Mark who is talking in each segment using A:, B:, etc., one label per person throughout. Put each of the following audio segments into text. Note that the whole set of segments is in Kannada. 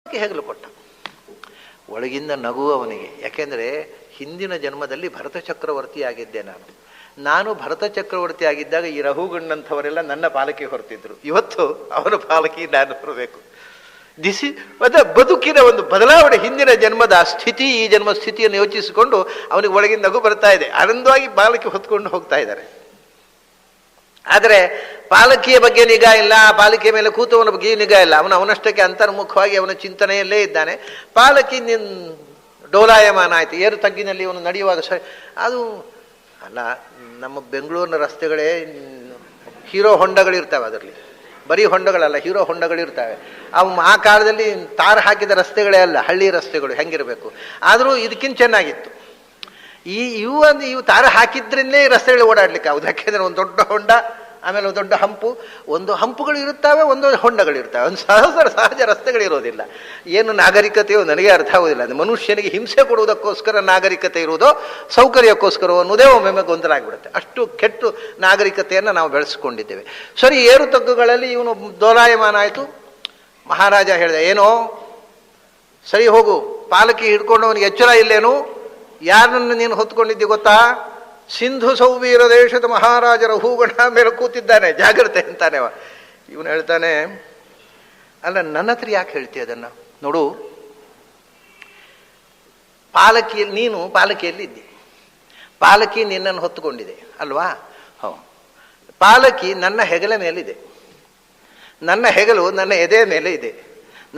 A: ಹೆಗಲು ಕೊಟ್ಟ. ಒಳಗಿಂದ ನಗು ಅವನಿಗೆ. ಯಾಕೆಂದರೆ ಹಿಂದಿನ ಜನ್ಮದಲ್ಲಿ ಭರತ ಚಕ್ರವರ್ತಿ ಆಗಿದ್ದೆ ನಾನು ಭರತ ಚಕ್ರವರ್ತಿ ಆಗಿದ್ದಾಗ ಈ ರಹುಗಣ್ಣಂಥವರೆಲ್ಲ ನನ್ನ ಪಾಲಕಿ ಹೊರತಿದ್ರು. ಇವತ್ತು ಅವನ ಪಾಲಕಿ ನಾನು ಹೊರಬೇಕು. ಬದುಕಿನ ಒಂದು ಬದಲಾವಣೆ. ಹಿಂದಿನ ಜನ್ಮದ ಸ್ಥಿತಿ ಈ ಜನ್ಮ ಸ್ಥಿತಿಯನ್ನು ಯೋಚಿಸಿಕೊಂಡು ಅವನಿಗೆ ಒಳಗಿನ ನಗು ಬರ್ತಾ ಇದೆ. ಆನಂದವಾಗಿ ಪಾಲಕಿ ಹೊತ್ಕೊಂಡು ಹೋಗ್ತಾ ಇದ್ದಾರೆ. ಆದರೆ ಪಾಲಕಿಯ ಬಗ್ಗೆ ನಿಗಾ ಇಲ್ಲ, ಪಾಲಕಿಯ ಮೇಲೆ ಕೂತವನ ಬಗ್ಗೆ ನಿಗಾ ಇಲ್ಲ. ಅವನಷ್ಟಕ್ಕೆ ಅಂತರ್ಮುಖವಾಗಿ ಅವನ ಚಿಂತನೆಯಲ್ಲೇ ಇದ್ದಾನೆ. ಪಾಲಕಿ ಡೋಲಾಯಮಾನ ಆಯ್ತು. ಏರು ತಗ್ಗಿನಲ್ಲಿ ಅವನು ನಡೆಯುವಾಗ ಅದು ಅಲ್ಲ, ನಮ್ಮ ಬೆಂಗಳೂರಿನ ರಸ್ತೆಗಳೇ ಹೀರೋ ಹೊಂಡಗಳಿರ್ತವೆ. ಅದರಲ್ಲಿ ಬರೀ ಹೊಂಡಗಳಲ್ಲ, ಹೀರೋ ಹೊಂಡಗಳಿರ್ತವೆ. ಆ ಕಾಲದಲ್ಲಿ ತಾರು ಹಾಕಿದ ರಸ್ತೆಗಳೇ ಅಲ್ಲ, ಹಳ್ಳಿ ರಸ್ತೆಗಳು ಹೆಂಗಿರಬೇಕು. ಆದರೂ ಇದಕ್ಕಿಂತ ಚೆನ್ನಾಗಿತ್ತು. ಇವು ತಾರು ಹಾಕಿದ್ರನ್ನೇ ರಸ್ತೆಗಳು ಓಡಾಡ್ಲಿಕ್ಕೆ ಆಗುದು. ಯಾಕೆಂದ್ರೆ ಒಂದು ದೊಡ್ಡ ಹೊಂಡ, ಆಮೇಲೆ ಒಂದು ದೊಡ್ಡ ಒಂದು ಹಂಪುಗಳು ಇರುತ್ತವೆ, ಒಂದು ಹೊಂಡಗಳಿರ್ತವೆ. ಒಂದು ಸಹಜ ರಸ್ತೆಗಳಿರೋದಿಲ್ಲ. ಏನು ನಾಗರಿಕತೆಯೋ ನನಗೆ ಅರ್ಥ ಆಗೋದಿಲ್ಲ. ಅದು ಮನುಷ್ಯನಿಗೆ ಹಿಂಸೆ ಕೊಡುವುದಕ್ಕೋಸ್ಕರ ನಾಗರಿಕತೆ ಇರುವುದೋ ಸೌಕರ್ಯಕ್ಕೋಸ್ಕರ ಅನ್ನೋದೇ ಒಮ್ಮೆ ಗೊಂದಲ ಆಗಿಬಿಡುತ್ತೆ. ಅಷ್ಟು ಕೆಟ್ಟು ನಾಗರಿಕತೆಯನ್ನು ನಾವು ಬೆಳೆಸ್ಕೊಂಡಿದ್ದೇವೆ. ಸರಿ, ಏರು ತಗ್ಗುಗಳಲ್ಲಿ ಇವನು ದೋಲಾಯಮಾನ ಆಯಿತು. ಮಹಾರಾಜ ಹೇಳಿದ, ಏನೋ ಸರಿ ಹೋಗು, ಪಾಲಕಿ ಹಿಡ್ಕೊಂಡು ಅವನಿಗೆ ಎಚ್ಚರ ಇಲ್ಲೇನು? ಯಾರನ್ನು ನೀನು ಹೊತ್ಕೊಂಡಿದ್ದಿ ಗೊತ್ತಾ? ಸಿಂಧು ಸೌವೀರ ದೇಶದ ಮಹಾರಾಜರ ಹೂಗಣ ಮೇಲೆ ಕೂತಿದ್ದಾನೆ, ಜಾಗ್ರತೆ ಅಂತಾನೆ. ಇವನು ಹೇಳ್ತಾನೆ, ಅಲ್ಲ ನನ್ನ ಹತ್ರ ಯಾಕೆ ಹೇಳ್ತೀಯ ಅದನ್ನು? ನೋಡು, ನೀನು ಪಾಲಕಿಯಲ್ಲಿದ್ದಿ, ಪಾಲಕಿ ನಿನ್ನನ್ನು ಹೊತ್ತುಕೊಂಡಿದೆ ಅಲ್ವಾ? ಪಾಲಕಿ ನನ್ನ ಹೆಗಲ ಮೇಲಿದೆ, ನನ್ನ ಹೆಗಲು ನನ್ನ ಎದೆ ಮೇಲೆ ಇದೆ,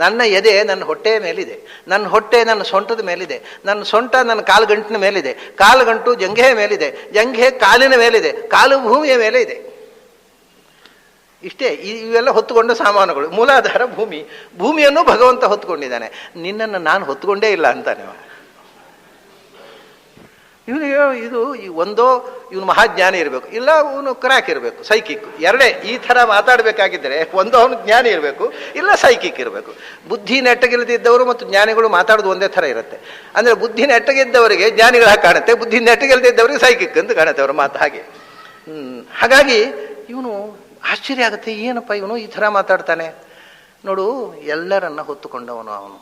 A: ನನ್ನ ಎದೆ ನನ್ನ ಹೊಟ್ಟೆಯ ಮೇಲಿದೆ, ನನ್ನ ಹೊಟ್ಟೆ ನನ್ನ ಸೊಂಟದ ಮೇಲಿದೆ, ನನ್ನ ಸೊಂಟ ನನ್ನ ಕಾಲುಗಂಟಿನ ಮೇಲಿದೆ, ಕಾಲುಗಂಟು ಜಂಘೆಯ ಮೇಲಿದೆ, ಜಂಘೆ ಕಾಲಿನ ಮೇಲಿದೆ, ಕಾಲು ಭೂಮಿಯ ಮೇಲೆ ಇದೆ. ಇಷ್ಟೇ. ಇವೆಲ್ಲ ಹೊತ್ತುಕೊಂಡ ಸಾಮಾನುಗಳು. ಮೂಲಾಧಾರ ಭೂಮಿಯನ್ನು ಭಗವಂತ ಹೊತ್ತುಕೊಂಡಿದ್ದಾನೆ. ನಿನ್ನನ್ನು ನಾನು ಹೊತ್ತುಕೊಂಡೇ ಇಲ್ಲ ಅಂತಾನೆ. ಇವನು ಮಹಾಜ್ಞಾನಿ ಇರಬೇಕು, ಇಲ್ಲ ಇವನು ಕ್ರ್ಯಾಕ್ ಇರಬೇಕು, ಸೈಕಿಕ್. ಎರಡೇ. ಈ ಥರ ಮಾತಾಡಬೇಕಾಗಿದ್ದರೆ ಅವನು ಜ್ಞಾನಿ ಇರಬೇಕು, ಇಲ್ಲ ಸೈಕಿಕ್ ಇರಬೇಕು. ಬುದ್ಧಿ ನೆಟ್ಟಗಿಲ್ದಿದ್ದವರು ಮತ್ತು ಜ್ಞಾನಿಗಳು ಮಾತಾಡೋದು ಒಂದೇ ಥರ ಇರುತ್ತೆ. ಅಂದರೆ ಬುದ್ಧಿ ನೆಟ್ಟಗಿದ್ದವರಿಗೆ ಜ್ಞಾನಿಗಳಾಗಿ ಕಾಣುತ್ತೆ, ಬುದ್ಧಿ ನೆಟ್ಟಗಿಲ್ದಿದ್ದವರಿಗೆ ಸೈಕಿಕ್ ಅಂತ ಕಾಣುತ್ತೆ ಅವರ ಮಾತು. ಹಾಗಾಗಿ ಇವನು ಆಶ್ಚರ್ಯ ಆಗುತ್ತೆ, ಏನಪ್ಪ ಇವನು ಈ ಥರ ಮಾತಾಡ್ತಾನೆ. ನೋಡು, ಎಲ್ಲರನ್ನ ಹೊತ್ತುಕೊಂಡವನು ಅವನು.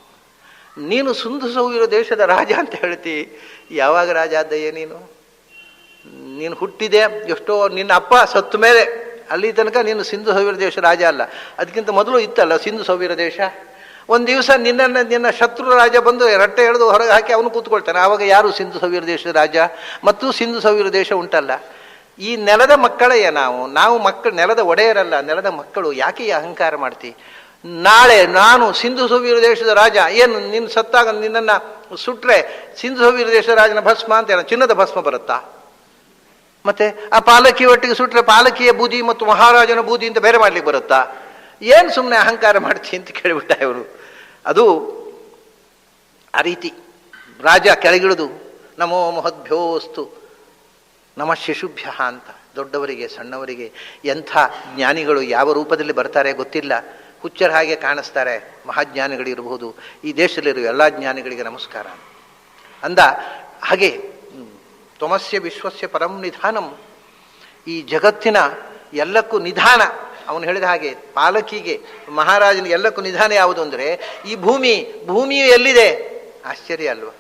A: ನೀನು ಸಿಂಧು ಸೌವೀರ ದೇಶದ ರಾಜ ಅಂತ ಹೇಳ್ತಿ. ಯಾವಾಗ ರಾಜ ಆದ್ದಯ್ಯ ನೀನು ಹುಟ್ಟಿದೆ ಎಷ್ಟೋ, ನಿನ್ನ ಅಪ್ಪ ಸತ್ತ ಮೇಲೆ, ಅಲ್ಲಿ ತನಕ ನೀನು ಸಿಂಧು ಸೌವೀರ ದೇಶ ರಾಜ ಅಲ್ಲ. ಅದಕ್ಕಿಂತ ಮೊದಲು ಇತ್ತಲ್ಲ ಸಿಂಧು ಸೌವೀರ ದೇಶ. ಒಂದು ದಿವಸ ನಿನ್ನ ಶತ್ರು ರಾಜ ಬಂದು ರಟ್ಟೆ ಎಳೆದು ಹೊರಗೆ ಹಾಕಿ ಅವನು ಕೂತ್ಕೊಳ್ತಾನೆ. ಆವಾಗ ಯಾರು ಸಿಂಧು ಸೌವೀರ ದೇಶದ ರಾಜ? ಮತ್ತು ಸಿಂಧು ಸೌವೀರ ದೇಶ ಉಂಟಲ್ಲ, ಈ ನೆಲದ ಮಕ್ಕಳಯ್ಯ ನಾವು ಮಕ್ಕಳು, ನೆಲದ ಒಡೆಯರಲ್ಲ, ನೆಲದ ಮಕ್ಕಳು. ಯಾಕೆ ಈ ಅಹಂಕಾರ ಮಾಡ್ತಿ? ನಾಳೆ ನಾನು ಸಿಂಧು ಸೌವೀರ ದೇಶದ ರಾಜ, ಏನು ನಿನ್ನ ಸತ್ತಾಗ ನಿನ್ನನ್ನು ಸುಟ್ರೆ ಸಿಂಧು ಸೌವೀರ ದೇಶದ ರಾಜನ ಭಸ್ಮ ಅಂತ ಚಿನ್ನದ ಭಸ್ಮ ಬರುತ್ತಾ? ಮತ್ತೆ ಆ ಪಾಲಕಿ ಒಟ್ಟಿಗೆ ಸುಟ್ರೆ ಪಾಲಕಿಯ ಬೂದಿ ಮತ್ತು ಮಹಾರಾಜನ ಬೂದಿ ಅಂತ ಬೇರೆ ಮಾಡ್ಲಿಕ್ಕೆ ಬರುತ್ತಾ? ಏನು ಸುಮ್ಮನೆ ಅಹಂಕಾರ ಮಾಡ್ತಿ ಅಂತ ಕೇಳಿಬಿಟ್ಟ ಇವರು. ಅದು ಆ ರೀತಿ ರಾಜ ಕೆಳಗಿಳಿದು ನಮೋ ಮಹದ್ಭ್ಯೋಸ್ತು ನಮ ಶಿಶುಭ್ಯ ಅಂತ ದೊಡ್ಡವರಿಗೆ ಸಣ್ಣವರಿಗೆ ಎಂಥ ಜ್ಞಾನಿಗಳು ಯಾವ ರೂಪದಲ್ಲಿ ಬರ್ತಾರೆ ಗೊತ್ತಿಲ್ಲ. ಹುಚ್ಚರ ಹಾಗೆ ಕಾಣಿಸ್ತಾರೆ. ಮಹಾಜ್ಞಾನಿಗಳಿರಬಹುದು. ಈ ದೇಶದಲ್ಲಿರುವ ಎಲ್ಲ ಜ್ಞಾನಿಗಳಿಗೆ ನಮಸ್ಕಾರ ಅಂದ ಹಾಗೆ. ತ್ವಮಸ್ಯ ವಿಶ್ವಸ್ಯ ಪರಂ ನಿಧಾನಂ, ಈ ಜಗತ್ತಿನ ಎಲ್ಲಕ್ಕೂ ನಿಧಾನ. ಅವನು ಹೇಳಿದ ಹಾಗೆ ಪಾಲಕಿಗೆ, ಮಹಾರಾಜನಿಗೆ ಎಲ್ಲಕ್ಕೂ ನಿಧಾನ ಯಾವುದು ಅಂದರೆ ಈ ಭೂಮಿಯು ಎಲ್ಲಿದೆ? ಆಶ್ಚರ್ಯ ಅಲ್ವಾ?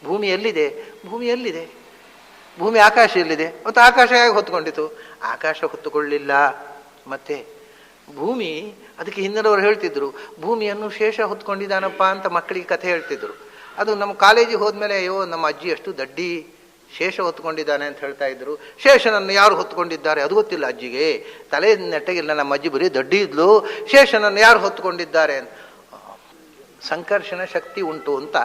A: ಭೂಮಿ ಎಲ್ಲಿದೆ? ಭೂಮಿ ಆಕಾಶ ಎಲ್ಲಿದೆ? ಮತ್ತು ಆಕಾಶ ಹೇಗೆ ಹೊತ್ತುಕೊಂಡಿತು? ಆಕಾಶ ಹೊತ್ತುಕೊಳ್ಳಿಲ್ಲ. ಮತ್ತೆ ಭೂಮಿ, ಅದಕ್ಕೆ ಹಿಂದಿನವರು ಹೇಳ್ತಿದ್ರು ಭೂಮಿಯನ್ನು ಶೇಷ ಹೊತ್ಕೊಂಡಿದ್ದಾನಪ್ಪ ಅಂತ ಮಕ್ಕಳಿಗೆ ಕಥೆ ಹೇಳ್ತಿದ್ರು. ಅದು ನಮ್ಮ ಕಾಲೇಜಿಗೆ ಹೋದ್ಮೇಲೆ, ಅಯ್ಯೋ ನಮ್ಮ ಅಜ್ಜಿ ಎಷ್ಟು ದಡ್ಡಿ, ಶೇಷ ಹೊತ್ಕೊಂಡಿದ್ದಾನೆ ಅಂತ ಹೇಳ್ತಾ ಇದ್ರು. ಶೇಷನನ್ನು ಯಾರು ಹೊತ್ಕೊಂಡಿದ್ದಾರೆ ಅದು ಗೊತ್ತಿಲ್ಲ ಅಜ್ಜಿಗೆ. ತಲೆ ನೆಟ್ಟಗಿಲ್ಲ, ನಮ್ಮ ಅಜ್ಜಿ ಬರೀ ದಡ್ಡಿ ಇದ್ಲು, ಶೇಷನನ್ನು ಯಾರು ಹೊತ್ಕೊಂಡಿದ್ದಾರೆ ಅಂತ. ಸಂಕರ್ಷಣ ಶಕ್ತಿ ಉಂಟು ಅಂತ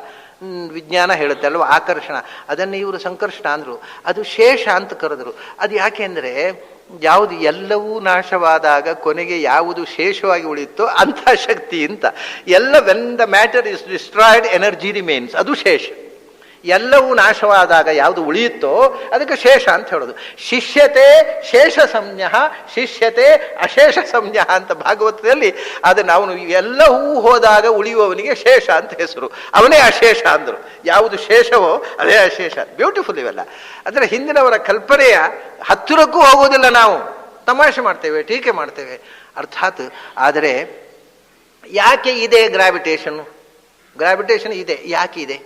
A: ವಿಜ್ಞಾನ ಹೇಳುತ್ತೆ ಅಲ್ವ, ಆಕರ್ಷಣ. ಅದನ್ನು ಇವರು ಸಂಕರ್ಷಣ ಅಂದರು, ಅದು ಶೇಷ ಅಂತ ಕರೆದ್ರು. ಅದು ಯಾಕೆ ಅಂದರೆ ಯಾವುದು ಎಲ್ಲವೂ ನಾಶವಾದಾಗ ಕೊನೆಗೆ ಯಾವುದು ಶೇಷವಾಗಿ ಉಳಿಯುತ್ತೋ ಅಂಥ ಶಕ್ತಿ ಅಂತ. ಎಲ್ಲ when the matter is destroyed energy remains, ಅದು ಶೇಷ. ಎಲ್ಲವೂ ನಾಶವಾದಾಗ ಯಾವುದು ಉಳಿಯುತ್ತೋ ಅದಕ್ಕೆ ಶೇಷ ಅಂತ ಹೇಳೋದು. ಶಿಷ್ಯತೆ ಶೇಷ ಸಂಜ್ಞ, ಶಿಷ್ಯತೆ ಅಶೇಷ ಸಂಜ್ಞ ಅಂತ ಭಾಗವತದಲ್ಲಿ ಅದನ್ನು ಅವನು ಎಲ್ಲವೂ ಹೋದಾಗ ಉಳಿಯುವವನಿಗೆ ಶೇಷ ಅಂತ ಹೆಸರು. ಅವನೇ ಅಶೇಷ ಅಂದರು. ಯಾವುದು ಶೇಷವೋ ಅದೇ ಅಶೇಷ. ಬ್ಯೂಟಿಫುಲ್ ಇವೆಲ್ಲ. ಅಂದರೆ ಹಿಂದಿನವರ ಕಲ್ಪನೆಯ ಹತ್ತಿರಕ್ಕೂ ಹೋಗೋದಿಲ್ಲ. ನಾವು ತಮಾಷೆ ಮಾಡ್ತೇವೆ, ಟೀಕೆ ಮಾಡ್ತೇವೆ ಅರ್ಥಾತ್. ಆದರೆ ಯಾಕೆ ಇದೆ ಗ್ರಾವಿಟೇಷನ್ನು? ಗ್ರಾವಿಟೇಷನ್ ಇದೆ. ಯಾಕೆ ಇದೆ?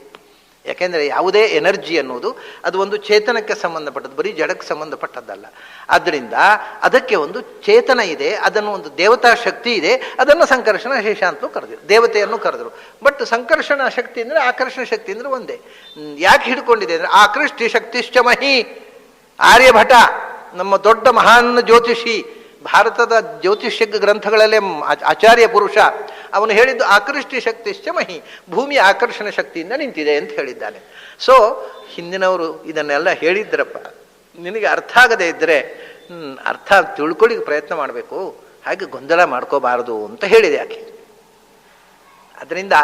A: ಯಾಕೆಂದರೆ ಯಾವುದೇ ಎನರ್ಜಿ ಅನ್ನೋದು ಅದು ಒಂದು ಚೇತನಕ್ಕೆ ಸಂಬಂಧಪಟ್ಟದ್ದು, ಬರೀ ಜಡಕ್ಕೆ ಸಂಬಂಧಪಟ್ಟದ್ದಲ್ಲ. ಆದ್ದರಿಂದ ಅದಕ್ಕೆ ಒಂದು ಚೇತನ ಇದೆ, ಅದನ್ನು ಒಂದು ದೇವತಾ ಶಕ್ತಿ ಇದೆ. ಅದನ್ನು ಸಂಕರ್ಷಣ ಶೇಷ ಅಂತಲೂ ಕರೆದರು, ದೇವತೆಯನ್ನು ಕರೆದರು. ಬಟ್ ಸಂಕರ್ಷಣ ಶಕ್ತಿ ಅಂದರೆ ಆಕರ್ಷಣ ಶಕ್ತಿ ಅಂದರೆ ಒಂದೇ. ಯಾಕೆ ಹಿಡ್ಕೊಂಡಿದೆ ಅಂದರೆ ಆಕೃಷ್ಟಿ ಶಕ್ತಿಶ್ಚ ಮಹಿ. ಆರ್ಯಭಟ ನಮ್ಮ ದೊಡ್ಡ ಮಹಾನ್ ಜ್ಯೋತಿಷಿ, ಭಾರತದ ಜ್ಯೋತಿಷ್ಯ ಗ್ರಂಥಗಳಲ್ಲೇ ಆಚಾರ್ಯ ಪುರುಷ, ಅವನು ಹೇಳಿದ್ದು ಆಕೃಷ್ಟಿ ಶಕ್ತಿಶ್ಚ ಮಹಿ, ಭೂಮಿಯ ಆಕರ್ಷಣ ಶಕ್ತಿಯಿಂದ ನಿಂತಿದೆ ಅಂತ ಹೇಳಿದ್ದಾನೆ. ಸೊ ಹಿಂದಿನವರು ಇದನ್ನೆಲ್ಲ ಹೇಳಿದ್ರಪ್ಪ, ನಿನಗೆ ಅರ್ಥ ಆಗದೇ ಇದ್ದರೆ ಅರ್ಥ ತಿಳ್ಕೊಳ್ಳಿಕ್ಕೆ ಪ್ರಯತ್ನ ಮಾಡಬೇಕು, ಹಾಗೆ ಗೊಂದಲ ಮಾಡ್ಕೋಬಾರದು ಅಂತ ಹೇಳಿದೆ ಆಕೆ. ಅದರಿಂದ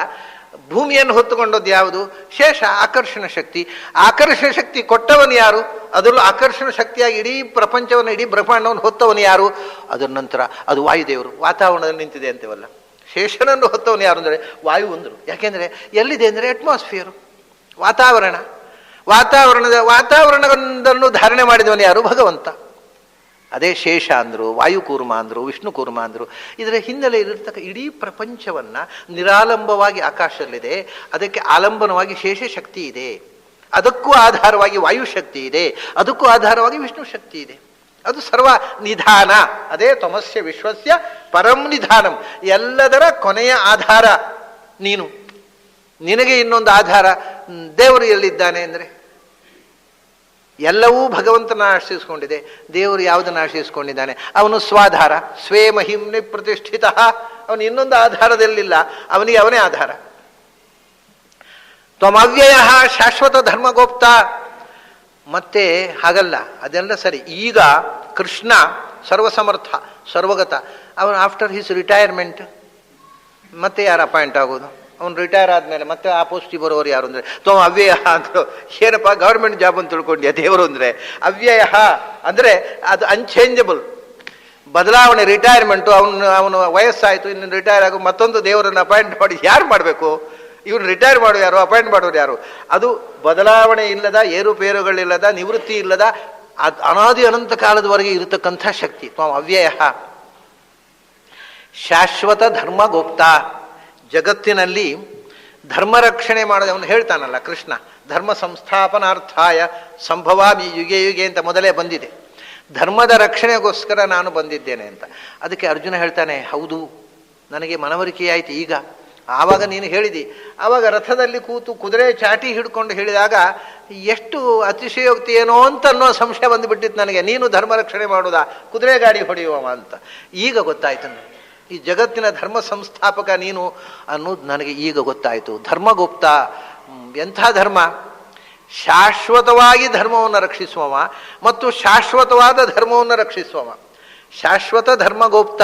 A: ಭೂಮಿಯನ್ನು ಹೊತ್ತುಕೊಂಡದ್ದು ಯಾವುದು? ಶೇಷ ಆಕರ್ಷಣ ಶಕ್ತಿ. ಆಕರ್ಷಣ ಶಕ್ತಿ ಕೊಟ್ಟವನು ಯಾರು? ಅದರಲ್ಲೂ ಆಕರ್ಷಣ ಶಕ್ತಿಯಾಗಿ ಇಡೀ ಪ್ರಪಂಚವನ್ನು, ಇಡೀ ಬ್ರಹ್ಮಾಂಡವನ್ನು ಹೊತ್ತವನು ಯಾರು? ಅದರ ನಂತರ ಅದು ವಾಯುದೇವರು. ವಾತಾವರಣದಲ್ಲಿ ನಿಂತಿದೆ ಅಂತೇವಲ್ಲ, ಶೇಷನನ್ನು ಹೊತ್ತವನು ಯಾರು ಅಂದರೆ ವಾಯು ಅಂದರು. ಯಾಕೆಂದರೆ ಎಲ್ಲಿದೆ ಅಂದರೆ ಅಟ್ಮಾಸ್ಫಿಯರು, ವಾತಾವರಣವನ್ನು ಧಾರಣೆ ಮಾಡಿದವನು ಯಾರು? ಭಗವಂತ. ಅದೇ ಶೇಷ ಅಂದರು, ವಾಯುಕೂರ್ಮ ಅಂದರು, ವಿಷ್ಣು ಕೂರ್ಮ ಅಂದರು. ಇದರ ಹಿನ್ನೆಲೆಯಲ್ಲಿರ್ತಕ್ಕ ಇಡೀ ಪ್ರಪಂಚವನ್ನು ನಿರಾಲಂಬವಾಗಿ ಆಕಾಶದಲ್ಲಿದೆ, ಅದಕ್ಕೆ ಆಲಂಬನವಾಗಿ ಶೇಷ ಶಕ್ತಿ ಇದೆ, ಅದಕ್ಕೂ ಆಧಾರವಾಗಿ ವಾಯುಶಕ್ತಿ ಇದೆ, ಅದಕ್ಕೂ ಆಧಾರವಾಗಿ ವಿಷ್ಣು ಶಕ್ತಿ ಇದೆ. ಅದು ಸರ್ವ ನಿಧಾನ. ಅದೇ ತ್ವಮಸ್ಯ ವಿಶ್ವಸ್ಯ ಪರಂ ನಿಧಾನಂ. ಎಲ್ಲದರ ಕೊನೆಯ ಆಧಾರ ನೀನು. ನಿನಗೆ ಇನ್ನೊಂದು ಆಧಾರ ದೇವರು ಎಲ್ಲಿದ್ದಾನೆ ಅಂದರೆ ಎಲ್ಲವೂ ಭಗವಂತನ ಆಶ್ರಯಿಸಿಕೊಂಡಿದೆ. ದೇವರು ಯಾವುದನ್ನು ಆಶ್ರಯಿಸಿಕೊಂಡಿದ್ದಾನೆ? ಅವನು ಸ್ವಾಧಾರ, ಸ್ವೇ ಮಹಿಮ್ನಿ ಪ್ರತಿಷ್ಠಿತ. ಅವನು ಇನ್ನೊಂದು ಆಧಾರದಲ್ಲಿಲ್ಲ, ಅವನಿಗೆ ಅವನೇ ಆಧಾರ. ತ್ವಮವ್ಯಯ ಶಾಶ್ವತ ಧರ್ಮಗೋಪ್ತ. ಮತ್ತೆ ಹಾಗಲ್ಲ, ಅದೆಲ್ಲ ಸರಿ. ಈಗ ಕೃಷ್ಣ ಸರ್ವಸಮರ್ಥ, ಸರ್ವಗತ. ಅವನು ಆಫ್ಟರ್ ಹಿಸ್ ರಿಟೈರ್ಮೆಂಟ್ ಮತ್ತೆ ಯಾರು ಅಪಾಯಿಂಟ್ ಆಗೋದು? ಅವನು ರಿಟೈರ್ ಆದಮೇಲೆ ಮತ್ತೆ ಆ ಪೋಸ್ಟಿಗೆ ಬರೋರು ಯಾರು ಅಂದರೆ ಅವ್ಯಯ ಅಂದರು. ಏನಪ್ಪ ಗೌರ್ಮೆಂಟ್ ಜಾಬ್ ಅಂತ ತಿಳ್ಕೊಂಡ್ಯ ದೇವರು ಅಂದರೆ? ಅವ್ಯಯ ಅಂದರೆ ಅದು ಅನ್ಚೇಂಜಬಲ್, ಬದಲಾವಣೆ, ರಿಟೈರ್ಮೆಂಟು. ಅವನು ವಯಸ್ಸಾಯಿತು, ಇನ್ನು ರಿಟೈರ್ ಆಗೋ ಮತ್ತೊಂದು ದೇವರನ್ನು ಅಪಾಯಿಂಟ್ ಮಾಡಿ ಯಾರು ಮಾಡಬೇಕು? ಇವನು ರಿಟೈರ್ ಮಾಡೋ ಯಾರು, ಅಪಾಯಿಂಟ್ ಮಾಡೋರು ಯಾರು? ಅದು ಬದಲಾವಣೆ ಇಲ್ಲದ, ಏರುಪೇರುಗಳಿಲ್ಲದ, ನಿವೃತ್ತಿ ಇಲ್ಲದ, ಅದು ಅನಾದಿ ಅನಂತ ಕಾಲದವರೆಗೆ ಇರತಕ್ಕಂಥ ಶಕ್ತಿ. ಅವ್ಯಯ ಶಾಶ್ವತ ಧರ್ಮಗೋಪ್ತ. ಜಗತ್ತಿನಲ್ಲಿ ಧರ್ಮ ರಕ್ಷಣೆ ಮಾಡೋದು ಅವನು ಹೇಳ್ತಾನಲ್ಲ ಕೃಷ್ಣ, ಧರ್ಮ ಸಂಸ್ಥಾಪನಾರ್ಥಾಯ ಸಂಭವಾಮಿ ಯುಗೆ ಯುಗೆ ಅಂತ ಮೊದಲೇ ಬಂದಿದೆ. ಧರ್ಮದ ರಕ್ಷಣೆಗೋಸ್ಕರ ನಾನು ಬಂದಿದ್ದೇನೆ ಅಂತ. ಅದಕ್ಕೆ ಅರ್ಜುನ ಹೇಳ್ತಾನೆ, ಹೌದು ನನಗೆ ಮನವರಿಕೆಯಾಯಿತು ಈಗ. ಆವಾಗ ನೀನು ಹೇಳಿದಿ, ಆವಾಗ ರಥದಲ್ಲಿ ಕೂತು ಕುದುರೆ ಚಾಟಿ ಹಿಡ್ಕೊಂಡು ಹೇಳಿದಾಗ ಎಷ್ಟು ಅತಿಶಯೋಕ್ತಿ ಏನೋ ಅಂತ ಅನ್ನೋ ಸಂಶಯ ಬಂದುಬಿಟ್ಟಿತ್ತು ನನಗೆ. ನೀನು ಧರ್ಮ ರಕ್ಷಣೆ ಮಾಡೋದಾ, ಕುದುರೆ ಗಾಡಿ ಹೊಡೆಯುವ ಅಂತ. ಈಗ ಗೊತ್ತಾಯ್ತು ನನಗೆ, ಈ ಜಗತ್ತಿನ ಧರ್ಮ ಸಂಸ್ಥಾಪಕ ನೀನು ಅನ್ನೋದು ನನಗೆ ಈಗ ಗೊತ್ತಾಯಿತು. ಧರ್ಮಗೋಪ್ತ. ಎಂಥ ಧರ್ಮ? ಶಾಶ್ವತವಾಗಿ ಧರ್ಮವನ್ನು ರಕ್ಷಿಸುವವ ಮತ್ತು ಶಾಶ್ವತವಾದ ಧರ್ಮವನ್ನು ರಕ್ಷಿಸುವವ. ಶಾಶ್ವತ ಧರ್ಮಗೋಪ್ತ.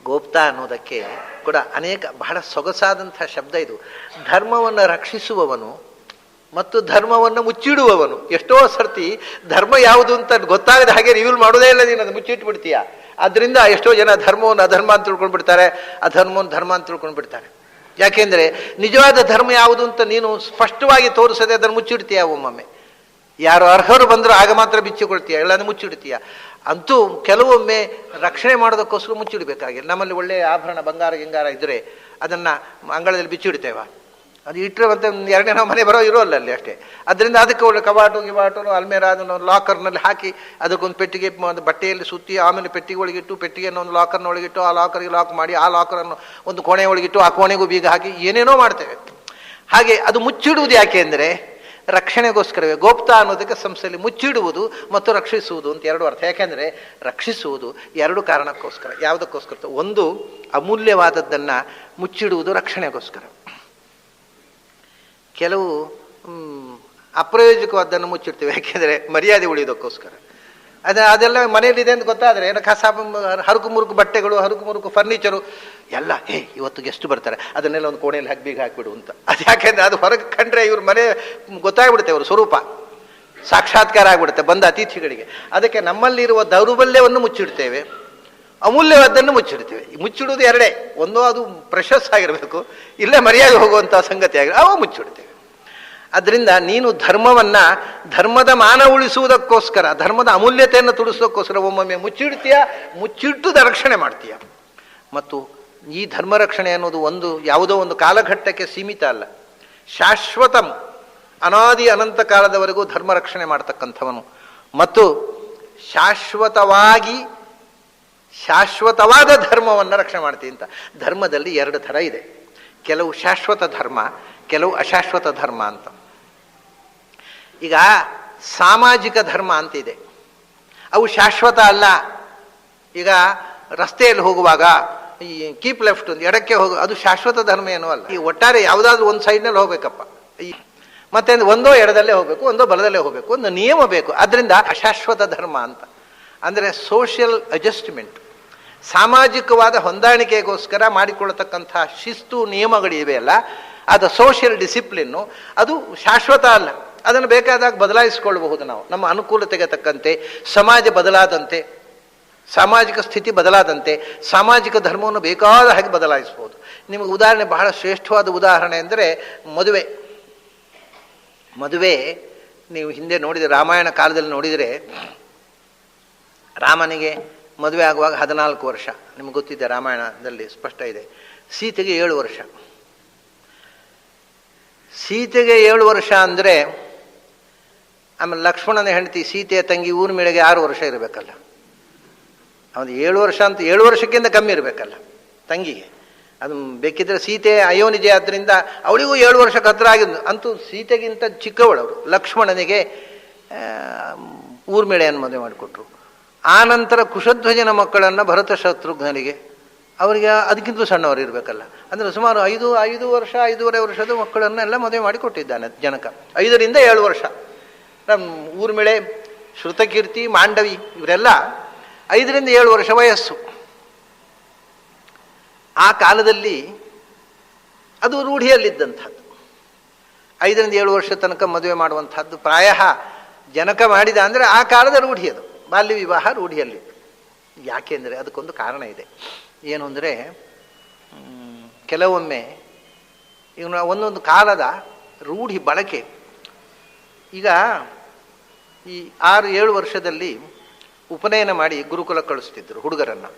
A: ಗೋಪ್ತ ಅನ್ನೋದಕ್ಕೆ ಕೂಡ ಅನೇಕ ಬಹಳ ಸೊಗಸಾದಂಥ ಶಬ್ದ ಇದು. ಧರ್ಮವನ್ನು ರಕ್ಷಿಸುವವನು ಮತ್ತು ಧರ್ಮವನ್ನು ಮುಚ್ಚಿಡುವವನು. ಎಷ್ಟೋ ಸರ್ತಿ ಧರ್ಮ ಯಾವುದು ಅಂತ ಗೊತ್ತಾಗದ ಹಾಗೆ ರಿವೀಲ್ ಮಾಡೋದೇ ಇಲ್ಲ, ನೀನು ಅದು ಮುಚ್ಚಿಟ್ಬಿಡ್ತೀಯ. ಆದ್ದರಿಂದ ಎಷ್ಟೋ ಜನ ಧರ್ಮವನ್ನು ಅಧರ್ಮ ಅಂತ ತಿಳ್ಕೊಂಡು ಬಿಡ್ತಾರೆ, ಅಧರ್ಮವನ್ನು ಧರ್ಮ ಅಂತ ತಿಳ್ಕೊಂಡು ಬಿಡ್ತಾರೆ. ಯಾಕೆಂದರೆ ನಿಜವಾದ ಧರ್ಮ ಯಾವುದು ಅಂತ ನೀನು ಸ್ಪಷ್ಟವಾಗಿ ತೋರಿಸದೆ ಅದನ್ನು ಮುಚ್ಚಿಡ್ತೀಯ. ಒಮ್ಮೊಮ್ಮೆ ಯಾರು ಅರ್ಹರು ಬಂದರೂ ಆಗ ಮಾತ್ರ ಬಿಚ್ಚಿಕೊಳ್ತೀಯ, ಎಲ್ಲಾನು ಮುಚ್ಚಿಡ್ತೀಯ. ಅಂತೂ ಕೆಲವೊಮ್ಮೆ ರಕ್ಷಣೆ ಮಾಡೋದಕ್ಕೋಸ್ಕರ ಮುಚ್ಚಿಡಬೇಕಾಗಿಲ್ಲ. ನಮ್ಮಲ್ಲಿ ಒಳ್ಳೆಯ ಆಭರಣ, ಬಂಗಾರ ಗಿಂಗಾರ ಇದ್ದರೆ ಅದನ್ನು ಅಂಗಳದಲ್ಲಿ ಬಿಚ್ಚಿಡ್ತೇವೆ. ಅದು ಇಟ್ಟರೆ ಮತ್ತೆ ಎರಡನೇ ನಾವು ಮನೆ ಇರೋಲ್ಲ ಅಲ್ಲಿ ಅಷ್ಟೇ. ಅದರಿಂದ ಅದಕ್ಕೆ ಒಳ್ಳೆ ಕವಾಟು ಗಿವಾಟು ಅಲ್ಮೇರ ಅದನ್ನು ಲಾಕರ್ನಲ್ಲಿ ಹಾಕಿ ಅದಕ್ಕೊಂದು ಪೆಟ್ಟಿಗೆ ಒಂದು ಬಟ್ಟೆಯಲ್ಲಿ ಸುತ್ತಿ, ಆಮೇಲೆ ಪೆಟ್ಟಿಗೆ ಒಳಗಿಟ್ಟು, ಪೆಟ್ಟಿಗೆಯನ್ನು ಒಂದು ಲಾಕರ್ನ ಒಳಗಿಟ್ಟು, ಆ ಲಾಕರ್ಗೆ ಲಾಕ್ ಮಾಡಿ, ಆ ಲಾಕರನ್ನು ಒಂದು ಕೋಣೆ ಒಳಗಿಟ್ಟು, ಆ ಕೋಣೆಗೂ ಬೀಗ ಹಾಕಿ ಏನೇನೋ ಮಾಡ್ತೇವೆ. ಹಾಗೆ ಅದು ಮುಚ್ಚಿಡುವುದು ಯಾಕೆ ಅಂದರೆ ರಕ್ಷಣೆಗೋಸ್ಕರವೇ. ಗೋಪ್ತ ಅನ್ನೋದಕ್ಕೆ ಸಂಸ್ಥೆಯಲ್ಲಿ ಮುಚ್ಚಿಡುವುದು ಮತ್ತು ರಕ್ಷಿಸುವುದು ಅಂತ ಎರಡು ಅರ್ಥ. ಯಾಕೆಂದರೆ ರಕ್ಷಿಸುವುದು ಎರಡು ಕಾರಣಕ್ಕೋಸ್ಕರ. ಯಾವುದಕ್ಕೋಸ್ಕರ? ಒಂದು, ಅಮೂಲ್ಯವಾದದ್ದನ್ನು ಮುಚ್ಚಿಡುವುದು ರಕ್ಷಣೆಗೋಸ್ಕರ. ಕೆಲವು ಅಪ್ರಯೋಜಕವಾದ್ದನ್ನು ಮುಚ್ಚಿಡ್ತೀವಿ, ಯಾಕೆಂದರೆ ಮರ್ಯಾದೆ ಉಳಿಯೋದಕ್ಕೋಸ್ಕರ. ಅದೆಲ್ಲ ಮನೆಯಲ್ಲಿದೆ ಅಂತ ಗೊತ್ತಾದರೆ ಏನೋ ಕಸ, ಹರುಕು ಮುರುಕು ಬಟ್ಟೆಗಳು, ಹರುಕು ಮುರುಕು ಫರ್ನಿಚರು ಎಲ್ಲ, ಇವತ್ತು ಗೆಸ್ಟ್ ಬರ್ತಾರೆ ಅದನ್ನೆಲ್ಲ ಒಂದು ಕೋಣೆಯಲ್ಲಿ ಹಾಕಿ ಬೀಗ ಹಾಕಿಬಿಡು ಅಂತ. ಅದು ಯಾಕೆಂದರೆ ಅದು ಹೊರಗೆ ಕಂಡ್ರೆ ಇವ್ರ ಮನೆ ಗೊತ್ತಾಗ್ಬಿಡುತ್ತೆ, ಅವ್ರ ಸ್ವರೂಪ ಸಾಕ್ಷಾತ್ಕಾರ ಆಗಿಬಿಡುತ್ತೆ ಬಂದ ಅತಿಥಿಗಳಿಗೆ. ಅದಕ್ಕೆ ನಮ್ಮಲ್ಲಿರುವ ದೌರ್ಬಲ್ಯವನ್ನು ಮುಚ್ಚಿಡ್ತೇವೆ, ಅಮೂಲ್ಯವಾದ್ದನ್ನು ಮುಚ್ಚಿಡ್ತೇವೆ. ಮುಚ್ಚಿಡುವುದು ಎರಡೇ, ಒಂದು ಅದು ಪ್ರೆಷಸ್ ಆಗಿರಬೇಕು, ಇಲ್ಲೇ ಮರ್ಯಾದೆ ಹೋಗುವಂಥ ಸಂಗತಿ ಆಗಿರೋ ಅವು ಮುಚ್ಚಿಡ್ತೇವೆ. ಅದರಿಂದ ನೀನು ಧರ್ಮವನ್ನು, ಧರ್ಮದ ಮಾನ ಉಳಿಸುವುದಕ್ಕೋಸ್ಕರ, ಧರ್ಮದ ಅಮೂಲ್ಯತೆಯನ್ನು ತುಡಿಸೋದಕ್ಕೋಸ್ಕರ ಒಮ್ಮೊಮ್ಮೆ ಮುಚ್ಚಿಡ್ತೀಯ, ಮುಚ್ಚಿಟ್ಟುದ ರಕ್ಷಣೆ ಮಾಡ್ತೀಯ. ಮತ್ತು ಈ ಧರ್ಮರಕ್ಷಣೆ ಅನ್ನೋದು ಒಂದು ಯಾವುದೋ ಒಂದು ಕಾಲಘಟ್ಟಕ್ಕೆ ಸೀಮಿತ ಅಲ್ಲ, ಶಾಶ್ವತಂ, ಅನಾದಿ ಅನಂತ ಕಾಲದವರೆಗೂ ಧರ್ಮ ರಕ್ಷಣೆ ಮಾಡ್ತಕ್ಕಂಥವನು. ಮತ್ತು ಶಾಶ್ವತವಾದ ಧರ್ಮವನ್ನು ರಕ್ಷಣೆ ಮಾಡ್ತೀನಿ ಅಂತ. ಧರ್ಮದಲ್ಲಿ ಎರಡು ಥರ ಇದೆ, ಕೆಲವು ಶಾಶ್ವತ ಧರ್ಮ, ಕೆಲವು ಅಶಾಶ್ವತ ಧರ್ಮ ಅಂತ. ಈಗ ಸಾಮಾಜಿಕ ಧರ್ಮ ಅಂತಿದೆ, ಅವು ಶಾಶ್ವತ ಅಲ್ಲ. ಈಗ ರಸ್ತೆಯಲ್ಲಿ ಹೋಗುವಾಗ ಈ ಕೀಪ್ ಲೆಫ್ಟ್ ಎಡಕ್ಕೆ ಅದು ಶಾಶ್ವತ ಧರ್ಮ ಏನೂ ಅಲ್ಲ. ಈ ಒಟ್ಟಾರೆ ಯಾವುದಾದ್ರೂ ಒಂದು ಸೈಡ್ನಲ್ಲಿ ಹೋಗ್ಬೇಕಪ್ಪ, ಮತ್ತೆ ಒಂದೋ ಎಡದಲ್ಲೇ ಹೋಗಬೇಕು, ಒಂದೋ ಬಲದಲ್ಲೇ ಹೋಗಬೇಕು, ಒಂದು ನಿಯಮ ಬೇಕು. ಅದರಿಂದ ಅಶಾಶ್ವತ ಧರ್ಮ ಅಂತ. ಅಂದರೆ ಸೋಷಿಯಲ್ ಅಡ್ಜಸ್ಟ್ಮೆಂಟ್, ಸಾಮಾಜಿಕವಾದ ಹೊಂದಾಣಿಕೆಗೋಸ್ಕರ ಮಾಡಿಕೊಳ್ಳತಕ್ಕಂಥ ಶಿಸ್ತು ನಿಯಮಗಳಿವೆಯಲ್ಲ, ಅದು ಸೋಷಿಯಲ್ ಡಿಸಿಪ್ಲಿನ್ನು, ಅದು ಶಾಶ್ವತ ಅಲ್ಲ. ಅದನ್ನು ಬೇಕಾದಾಗ ಬದಲಾಯಿಸಿಕೊಳ್ಳಬಹುದು ನಾವು, ನಮ್ಮ ಅನುಕೂಲತೆಗೆ ತಕ್ಕಂತೆ, ಸಮಾಜ ಬದಲಾದಂತೆ, ಸಾಮಾಜಿಕ ಸ್ಥಿತಿ ಬದಲಾದಂತೆ ಸಾಮಾಜಿಕ ಧರ್ಮವನ್ನು ಬೇಕಾದ ಹಾಗೆ ಬದಲಾಯಿಸ್ಬೋದು. ನಿಮಗೆ ಉದಾಹರಣೆ, ಬಹಳ ಶ್ರೇಷ್ಠವಾದ ಉದಾಹರಣೆ ಅಂದರೆ ಮದುವೆ. ನೀವು ಹಿಂದೆ ನೋಡಿದರೆ, ರಾಮಾಯಣ ಕಾಲದಲ್ಲಿ ನೋಡಿದರೆ, ರಾಮನಿಗೆ ಮದುವೆ ಆಗುವಾಗ 14 ವರ್ಷ, ನಿಮ್ಗೆ ಗೊತ್ತಿದೆ, ರಾಮಾಯಣದಲ್ಲಿ ಸ್ಪಷ್ಟ ಇದೆ. ಸೀತೆಗೆ 7 ವರ್ಷ. ಸೀತೆಗೆ 7 ವರ್ಷ ಅಂದರೆ, ಆಮೇಲೆ ಲಕ್ಷ್ಮಣನ ಹೆಂಡತಿ ಸೀತೆಯ ತಂಗಿ ಊರ್ಮಿಳೆಗೆ 6 ವರ್ಷ ಇರಬೇಕಲ್ಲ. ಅವನು 7 ವರ್ಷ ಅಂತ, 7 ವರ್ಷಕ್ಕಿಂತ ಕಮ್ಮಿ ಇರಬೇಕಲ್ಲ ತಂಗಿಗೆ. ಅದು ಬೇಕಿದ್ರೆ ಸೀತೆ ಅಯೋನಿಜ ಆದ್ದರಿಂದ ಅವಳಿಗೂ 7 ವರ್ಷಕ್ಕೆ ಹತ್ರ ಆಗಿದ್ದು. ಅಂತೂ ಸೀತೆಗಿಂತ ಚಿಕ್ಕವಳವರು. ಲಕ್ಷ್ಮಣನಿಗೆ ಊರ್ಮಿಳೆಯನ್ನು ಮದುವೆ ಮಾಡಿಕೊಟ್ರು. ಆ ನಂತರ ಕುಶಧ್ವಜನ ಮಕ್ಕಳನ್ನು ಭರತ ಶತ್ರುಘ್ನನಿಗೆ, ಅವರಿಗೆ ಅದಕ್ಕಿಂತಲೂ ಸಣ್ಣವರು ಇರಬೇಕಲ್ಲ. ಅಂದರೆ ಸುಮಾರು 5 ವರ್ಷ 5.5 ವರ್ಷದ ಮಕ್ಕಳನ್ನೆಲ್ಲ ಮದುವೆ ಮಾಡಿಕೊಟ್ಟಿದ್ದಾನೆ ಜನಕ. 5 ರಿಂದ 7 ವರ್ಷ. ಊರ್ಮಿಳೆ, ಶ್ರುತಕೀರ್ತಿ, ಮಾಂಡವಿ ಇವರೆಲ್ಲ 5 ರಿಂದ 7 ವರ್ಷ ವಯಸ್ಸು. ಆ ಕಾಲದಲ್ಲಿ ಅದು ರೂಢಿಯಲ್ಲಿದ್ದಂಥದ್ದು. 5 ರಿಂದ 7 ವರ್ಷ ತನಕ ಮದುವೆ ಮಾಡುವಂಥದ್ದು ಪ್ರಾಯ ಜನಕ ಮಾಡಿದ ಅಂದರೆ ಆ ಕಾಲದ ರೂಢಿ. ಅದು ಬಾಲ್ಯ ವಿವಾಹ ರೂಢಿಯಲ್ಲಿ. ಯಾಕೆಂದರೆ ಅದಕ್ಕೊಂದು ಕಾರಣ ಇದೆ. ಏನು ಅಂದರೆ, ಕೆಲವೊಮ್ಮೆ ಈಗ ಒಂದೊಂದು ಕಾಲದ ರೂಢಿ ಬಳಕೆ. ಈಗ ಈ 6-7 ವರ್ಷದಲ್ಲಿ ಉಪನಯನ ಮಾಡಿ ಗುರುಕುಲ ಕಳಿಸ್ತಿದ್ರು ಹುಡುಗರನ್ನು.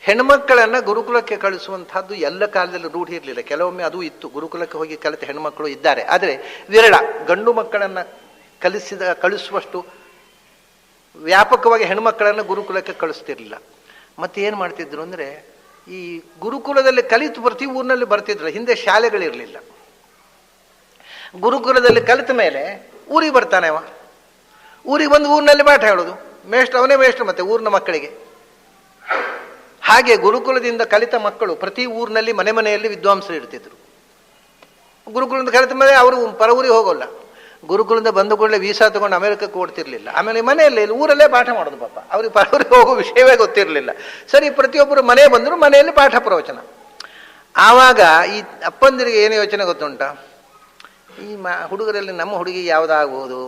A: ಹೆಣ್ಮಕ್ಕಳನ್ನು ಗುರುಕುಲಕ್ಕೆ ಕಳಿಸುವಂಥದ್ದು ಎಲ್ಲ ಕಾಲದಲ್ಲಿ ರೂಢಿ ಇರಲಿಲ್ಲ. ಕೆಲವೊಮ್ಮೆ ಅದು ಇತ್ತು, ಗುರುಕುಲಕ್ಕೆ ಹೋಗಿ ಕಲಿತ ಹೆಣ್ಮಕ್ಕಳು ಇದ್ದಾರೆ, ಆದರೆ ವಿರಳ. ಗಂಡು ಮಕ್ಕಳನ್ನು ಕಳಿಸುವಷ್ಟು ವ್ಯಾಪಕವಾಗಿ ಹೆಣ್ಮಕ್ಕಳನ್ನು ಗುರುಕುಲಕ್ಕೆ ಕಳಿಸ್ತಿರ್ಲಿಲ್ಲ. ಮತ್ತೆ ಏನು ಮಾಡ್ತಿದ್ರು ಅಂದರೆ, ಈ ಗುರುಕುಲದಲ್ಲಿ ಕಲಿತು ಪ್ರತಿ ಊರಿನಲ್ಲಿ ಬರ್ತಿದ್ರು. ಹಿಂದೆ ಶಾಲೆಗಳಿರಲಿಲ್ಲ. ಗುರುಕುಲದಲ್ಲಿ ಕಲಿತ ಮೇಲೆ ಊರಿಗೆ ಬರ್ತಾನೆ ಅವ. ಊರಿಗೆ ಬಂದು ಊರಿನಲ್ಲಿ ಪಾಠ ಹೇಳೋದು. ಮೇಷ್ಟ್ರು ಅವನೇ ಮೇಷ್ಟ್ರು ಮತ್ತೆ ಊರಿನ ಮಕ್ಕಳಿಗೆ. ಹಾಗೆ ಗುರುಕುಲದಿಂದ ಕಲಿತ ಮಕ್ಕಳು ಪ್ರತಿ ಊರಿನಲ್ಲಿ ಮನೆಯಲ್ಲಿ ವಿದ್ವಾಂಸರು ಇರ್ತಿದ್ರು. ಗುರುಕುಲದಿಂದ ಕಲಿತ ಮೇಲೆ ಅವರು ಪರ ಊರಿಗೆ ಹೋಗೋಲ್ಲ. ಗುರುಕುಲದಿಂದ ಬಂದ ಕೂಡಲೇ ವೀಸಾ ತಗೊಂಡು ಅಮೆರಿಕಕ್ಕೆ ಓಡ್ತಿರ್ಲಿಲ್ಲ. ಆಮೇಲೆ ಮನೆಯಲ್ಲೇ ಊರಲ್ಲೇ ಪಾಠ ಮಾಡೋದು. ಪಾಪ ಅವ್ರಿಗೆ ಪರ ಊರಿಗೆ ಹೋಗೋ ವಿಷಯವೇ ಗೊತ್ತಿರಲಿಲ್ಲ. ಸರಿ, ಪ್ರತಿಯೊಬ್ಬರು ಮನೆ ಬಂದರು, ಮನೆಯಲ್ಲಿ ಪಾಠ ಪ್ರವಚನ. ಆವಾಗ ಈ ಅಪ್ಪಂದಿರಿಗೆ ಏನು ಯೋಚನೆ ಗೊತ್ತುಂಟ, ಈ ಹುಡುಗರಲ್ಲಿ ನಮ್ಮ ಹುಡುಗಿ ಯಾವುದಾಗ್ಬೋದು